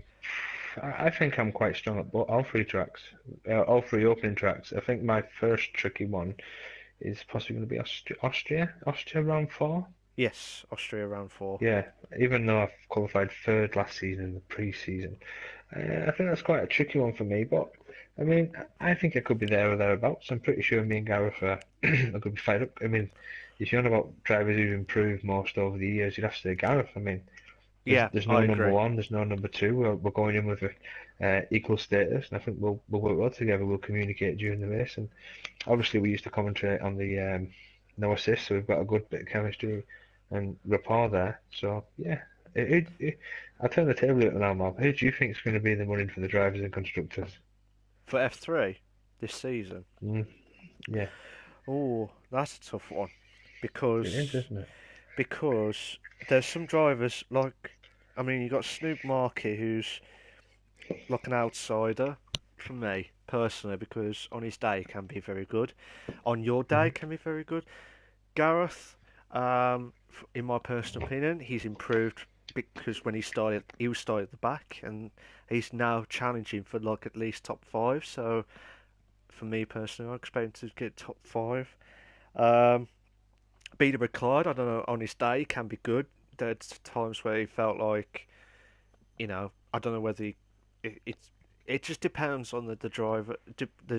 B: I think I'm quite strong at all 3 tracks, all 3 opening tracks. I think my first tricky one is possibly going to be Austria round 4.
A: Yes, Austria round four.
B: Yeah, even though I've qualified third last season in the pre-season, I think that's quite a tricky one for me. But I mean, I think I could be there or thereabouts. I'm pretty sure me and Gareth are, are going to be fired up. I mean, if you're on about drivers who've improved most over the years, you'd have to say Gareth. I mean, there's
A: Yeah,
B: there's no
A: I
B: number
A: agree.
B: one, there's no number two. We're going in with a equal status, and I think we'll work well together. We'll communicate during the race, and obviously we used to commentate on the no assist, so we've got a good bit of chemistry and rapport there. So yeah, I'll turn the table a little now, Mark. Who do you think is going to be the running for the drivers and constructors?
A: For F3 this season.
B: Mm, yeah,
A: Oh, that's a tough one
B: it is,
A: because
B: isn't it?
A: because there's some drivers like I mean you got Snoop Markey who's like an outsider for me personally because on his day can be very good, on your day
B: Hmm.
A: can be very good. Gareth, in my personal opinion, he's improved because when he was started at the back and he's now challenging for like at least top five. So for me personally, I expect him to get top five. Um, Beater Clyde, I don't know, on his day can be good. There's times where he felt like, I don't know whether it just depends on the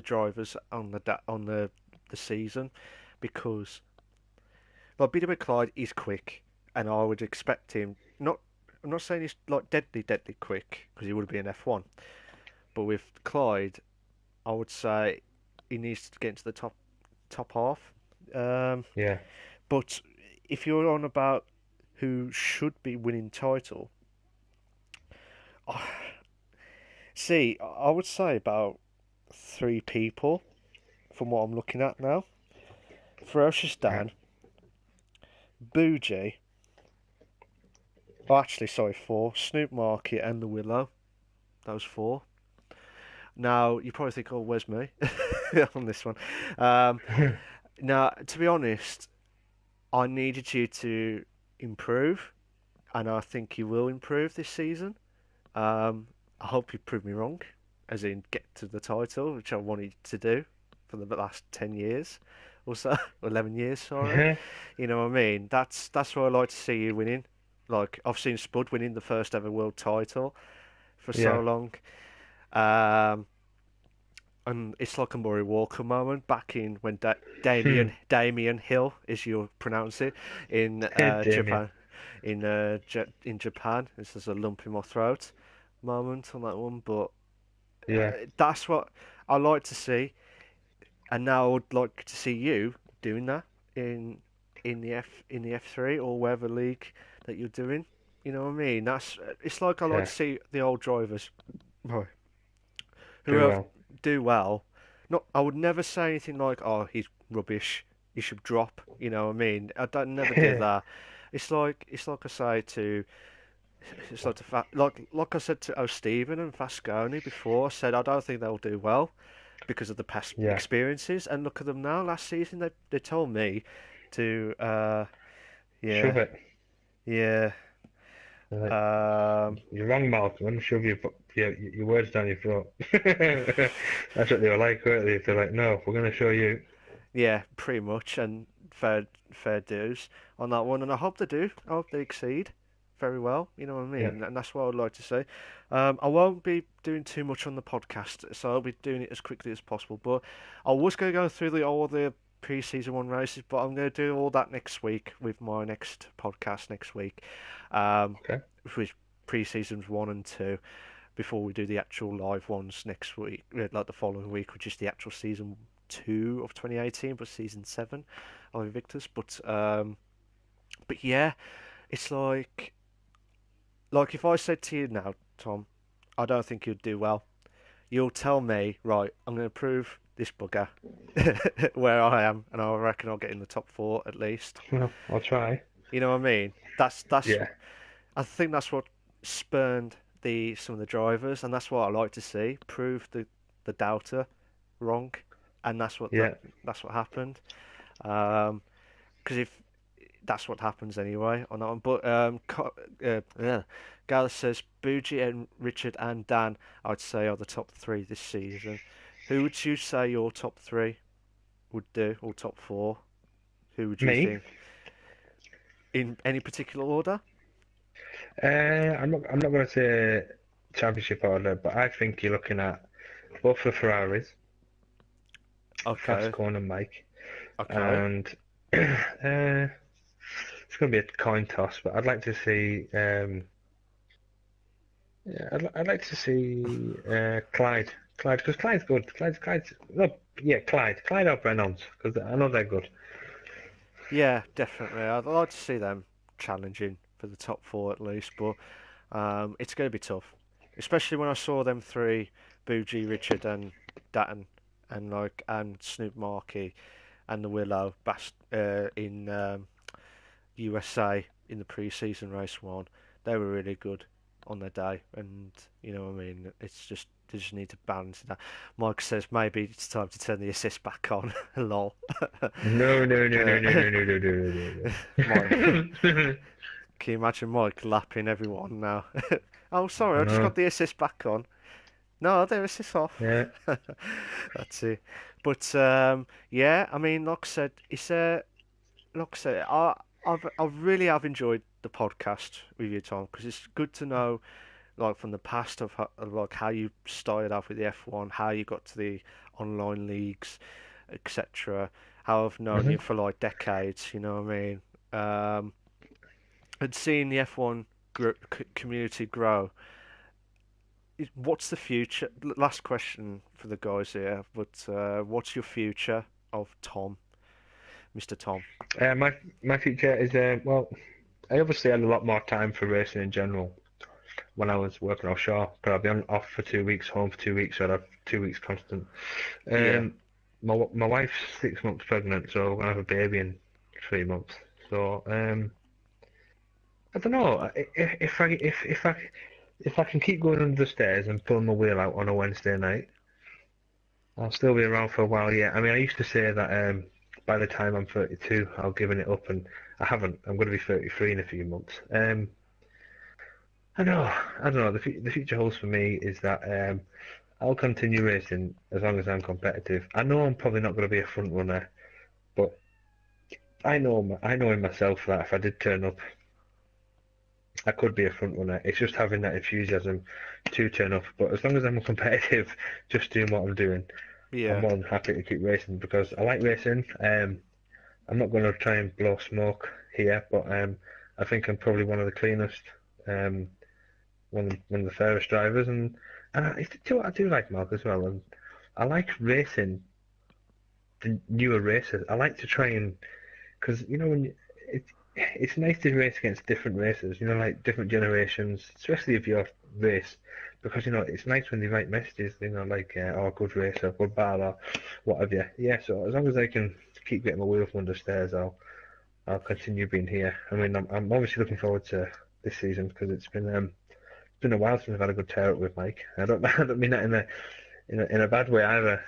A: drivers on the season, because like Beater Clyde is quick, and I would expect him not. I'm not saying he's like deadly quick because he would be an F1, but with Clyde, I would say he needs to get into the top half. Um,
B: Yeah.
A: but if you're on about who should be winning title, see, I would say about three people from what I'm looking at now. Ferocious
B: Right.
A: Dan, Bougie, oh actually sorry, four, Snoop Market and the Willow. Those four. Now you probably think, oh, where's me on this one? Um, Now, to be honest, I needed you to improve, and I think you will improve this season. I hope you prove me wrong, as in get to the title, which I wanted to do for the last 10 years or so, 11 years, sorry.
B: Yeah.
A: You know what I mean? That's what I like to see you winning. Like, I've seen Spud winning the first ever world title for so
B: Yeah.
A: long. Um, and it's like a Murray Walker moment back in when
B: Hmm.
A: Damien Hill, as you pronounce it, in
B: Damien.
A: Japan. In Japan, this is a lump in my throat moment on that one, but
B: Yeah.
A: that's what I like to see, and now I would like to see you doing that in in the F3 or whatever league that you're doing. You know what I mean? That's it's like I like
B: Yeah.
A: to see the old drivers who
B: Do
A: have
B: well.
A: do well. Not, I would never say anything like, "Oh, he's rubbish. He should drop." You know what I mean? I don't never do
B: Yeah.
A: that. It's like I say to it's like like I said to O'Stephen and Fasconi before. I said I don't think they'll do well because of the past
B: Yeah.
A: experiences. And look at them now. Last season they told me to yeah,
B: Shove it.
A: yeah,
B: Like,
A: um
B: you're wrong, Malcolm. And shove your words down your throat. That's what they were like, weren't they? They're like, no, we're going to show you.
A: yeah, pretty much, and fair dues on that one, and I hope they do. I hope they exceed very well. You know what I
B: Yeah.
A: mean, and that's what I'd like to say. I won't be doing too much on the podcast, so I'll be doing it as quickly as possible. But I was going to go through all the pre-season one races, but I'm going to do all that next week with my next podcast next week, um,
B: Okay.
A: with pre-seasons 1 and 2 before we do the actual live ones next week, like the following week, which is the actual season 2 of 2018, but season 7 of Invictus. But yeah, it's like if I said to you now, Tom, I don't think you'd do well. You'll tell me, right? I'm going to prove this bugger where I am, and I reckon I'll get in the top four at least.
B: Well, I'll try.
A: You know what I mean? That's
B: Yeah.
A: I think that's what spurned the some of the drivers, and that's what I like to see. Prove the doubter wrong, and
B: Yeah.
A: that's what happened. Because if that's what happens anyway on that one. But Gareth says Bougie and Richard and Dan, I'd say, are the top three this season. Who would you say your top three would do, or top four? Who would you
B: Me?
A: think? In any particular order?
B: I'm not going to say championship order, but I think you're looking at both the Ferraris,
A: Okay,
B: Fast and Mike,
A: okay.
B: and it's going to be a coin toss. But I'd like to see, yeah, I'd like to see Clyde, because Clyde's good. Clyde's no, yeah, Clyde or Brennan's, because I know they're good.
A: Yeah, definitely. I'd like to see them challenging for the top four at least, but it's going to be tough, especially when I saw them three, Bougie, Richard, and Datton, and Snoop Markey and the Willow in USA in the pre-season race one. They were really good on their day, and you know what I mean. It's just they just need to balance that. Mike says maybe it's time to turn the assist back on. Lol.
B: No, no, no, no, no,
A: Uh,
B: no, no, no, no,
A: Mike,
B: no, no.
A: can you imagine Mike lapping everyone now? Oh, sorry,
B: I
A: I just
B: know.
A: got the assist back on. No, the assist off.
B: Yeah.
A: That's it. But yeah, I mean, like I said, I really have enjoyed the podcast with you, Tom, because it's good to know, like from the past of like how you started off with the F1, how you got to the online leagues, etc. How I've known you
B: Hmm.
A: for like decades. You know what I mean? Um, and seeing the F1 community grow, what's the future? Last question for the guys here, but what's your future of Tom, Mr. Tom?
B: My future is well, I obviously had a lot more time for racing in general when I was working offshore. But I'll be off for 2 weeks, home for 2 weeks, so I'd have 2 weeks constant.
A: Yeah,
B: My wife's 6 months pregnant, so I'll have a baby in 3 months. So I don't know if I can keep going under the stairs and pulling my wheel out on a Wednesday night, I'll still be around for a while yet. I mean, I used to say that by the time I'm 32, I'll giving it up, and I haven't. I'm going to be 33 in a few months. I don't know. The future holds for me is that I'll continue racing as long as I'm competitive. I know I'm probably not going to be a front runner, but I know in myself that if I did turn up, I could be a front runner. It's just having that enthusiasm to turn up. But as long as I'm competitive, just doing what I'm doing, I'm
A: yeah,
B: more than happy to keep racing because I like racing. I'm not going to try and blow smoke here, but I think I'm probably one of the cleanest, um, one of the fairest drivers, I do like Mark as well, and I like racing the newer racers. I like to try and because it's nice to race against different racers, like different generations, especially if you're race, because it's nice when they write messages, like oh good race or good bar or whatever. Yeah, so as long as I can keep getting my wheel from under stairs, I'll continue being here. I mean, I'm obviously looking forward to this season because it's been a while since I've had a good tear up with Mike. I don't mean that in a bad way either.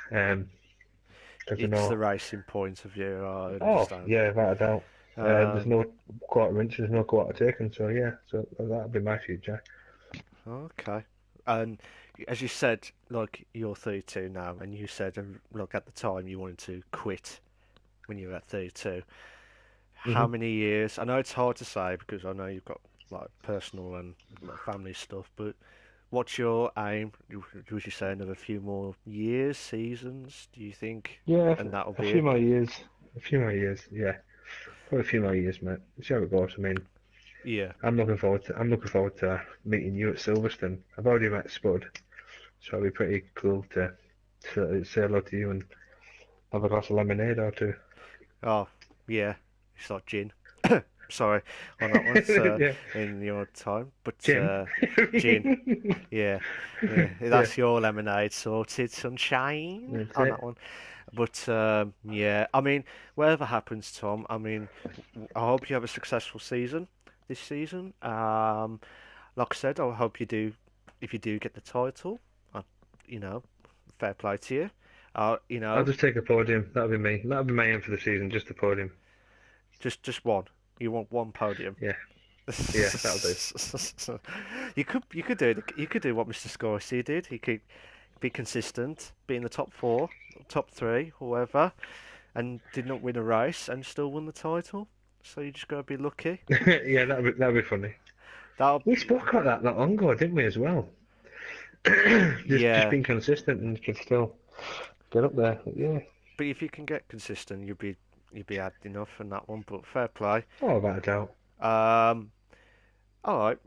B: Because
A: it's the racing point of view. I
B: oh
A: understand.
B: yeah, without a doubt. There's
A: Um,
B: no quarter inch, there's no quarter taken. So yeah, so that'll be my future.
A: okay. And as you said, like you're 32 now, and you said, like at the time you wanted to quit when you were at 32. How
B: hmm
A: many years? I know it's hard to say because I know you've got like personal and like, family stuff, but what's your aim? Would you say another few more years, seasons? Do you think?
B: Yeah,
A: And that'll
B: a
A: be
B: few
A: it.
B: more years, a few more years. Yeah, probably a few more years, mate. See how it goes. I mean,
A: Yeah.
B: I'm looking forward to meeting you at Silverstone. I've already met Spud, so it'll be pretty cool to say hello to you and have a glass of lemonade or two.
A: Oh, yeah. It's like gin. Sorry on that one. It's
B: Yeah,
A: in your time, but
B: Jim.
A: gin. Yeah, yeah.
B: Yeah,
A: That's your lemonade sorted, sunshine
B: that's
A: on that
B: it.
A: one. But yeah, I mean, whatever happens, Tom. I mean, I hope you have a successful season this season. Like I said, I hope you do. If you do get the title, uh, you know, fair play to you. You
B: I'll
A: know,
B: just take a podium. That'll be me. That'll be my aim for the season. Just a podium.
A: just one. You want one podium.
B: Yeah, yeah, that'll do.
A: You could do it. You could do what Mr. Scorsese did. He could be consistent, be in the top four, top three, whoever, and did not win a race and still won the title. So you just gotta be lucky.
B: Yeah, that'll be funny.
A: That'll
B: We spoke about that not long ago, didn't we, as well? Just
A: yeah.
B: being consistent and you can still get up there. Yeah.
A: But if you can get consistent, you'd be had enough in that one. But fair play.
B: Oh, without a doubt.
A: Um, all right.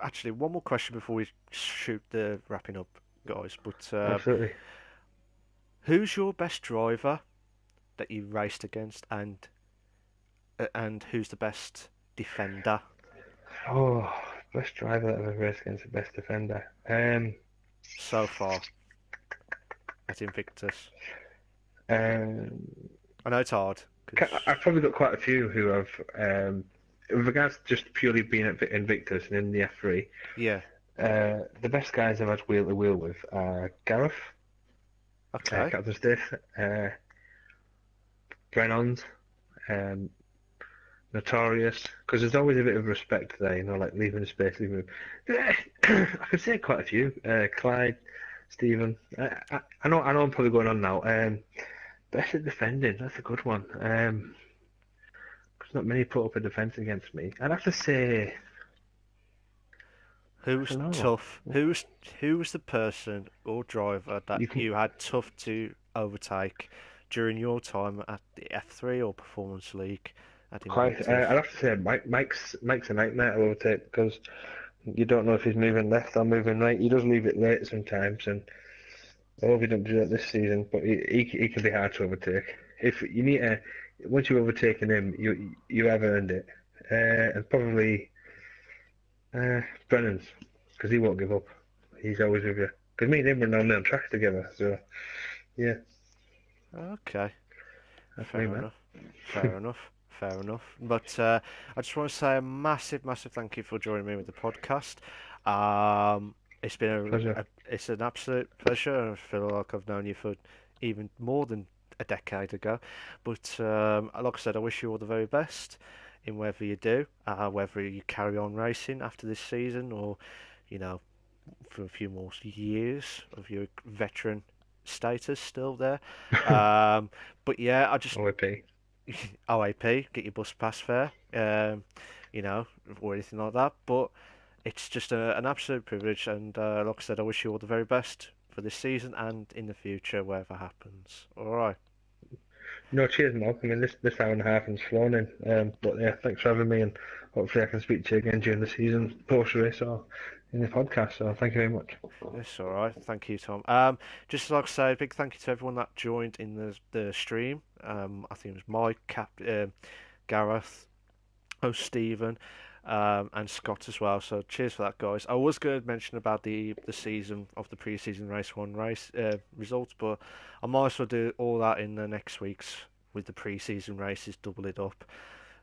A: Actually, one more question before we shoot the wrapping up, guys. But
B: Absolutely.
A: who's your best driver that you raced against, and who's the best defender
B: Oh, best driver that I've ever raced against the best defender.
A: so far at Invictus?
B: Um,
A: I know it's hard because
B: I've probably got quite a few who have, with regards to just purely being at Invictus and in the F3,
A: yeah,
B: the best guys I've had wheel to wheel with are Gareth,
A: okay,
B: Captain Stiff, Brennon's, um, Notorious, because there's always a bit of respect there, like leaving the space, leaving. I could say quite a few. Clyde, Stephen. I know I'm probably going on now. Best at defending, that's a good one. 'Cause not many put up a defence against me. I'd have to say, I
A: who's
B: don't know.
A: tough? Who was the person or driver that
B: You can
A: you had tough to overtake during your time at the F3 or Performance League at
B: quite.
A: Invictus?
B: I'd have to say Mike's a nightmare to overtake because You don't know if he's moving left or moving right. He does leave it late sometimes, and I hope he don't do that this season. But he can be hard to overtake. If you need to, once you've overtaken him, you have earned it. And probably Brennan's, because he won't give up. He's always with you. Because me and him were normally on tracks together. So yeah,
A: Okay,
B: that's me,
A: fair
B: man.
A: enough. Fair enough. Fair enough. But I just want to say a massive, massive thank you for joining me with the podcast. It's been
B: Pleasure.
A: it's an absolute pleasure. I feel like I've known you for even more than a decade ago. But like I said, I wish you all the very best in whatever you do, whether you carry on racing after this season or, you know, for a few more years of your veteran status still there. Um, but yeah, I just
B: OAP.
A: OAP, get your bus pass fare, or anything like that. But it's just an absolute privilege, and like I said, I wish you all the very best for this season and in the future, whatever happens. All right,
B: No, cheers, Mark. I mean, this hour and a half has flown in. But yeah, thanks for having me, and hopefully I can speak to you again during the season, post race or in the podcast. So thank you very much.
A: it's all right. Thank you, Tom. Just like I say, a big thank you to everyone that joined in the stream. I think it was Mike, Gareth, Stephen, and Scott as well. So cheers for that, guys. I was going to mention about the season of the pre-season race one race results, but I might as well do all that in the next week's with the pre-season races, double it up.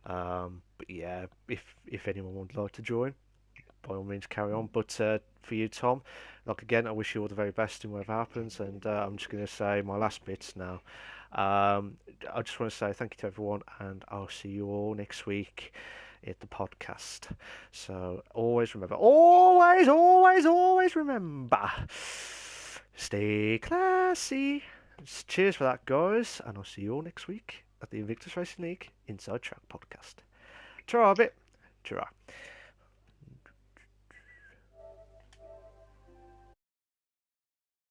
A: But yeah, if anyone would like to join, by all means carry on. But for you, Tom, like again, I wish you all the very best in whatever happens. And I'm just going to say my last bits now. I just want to say thank you to everyone, and I'll see you all next week at the podcast. So always remember, always, always, always remember, stay classy. Cheers for that, guys, and I'll see you all next week at the Invictus Racing League Inside Track podcast. Ta-ra, bit. Ta-ra.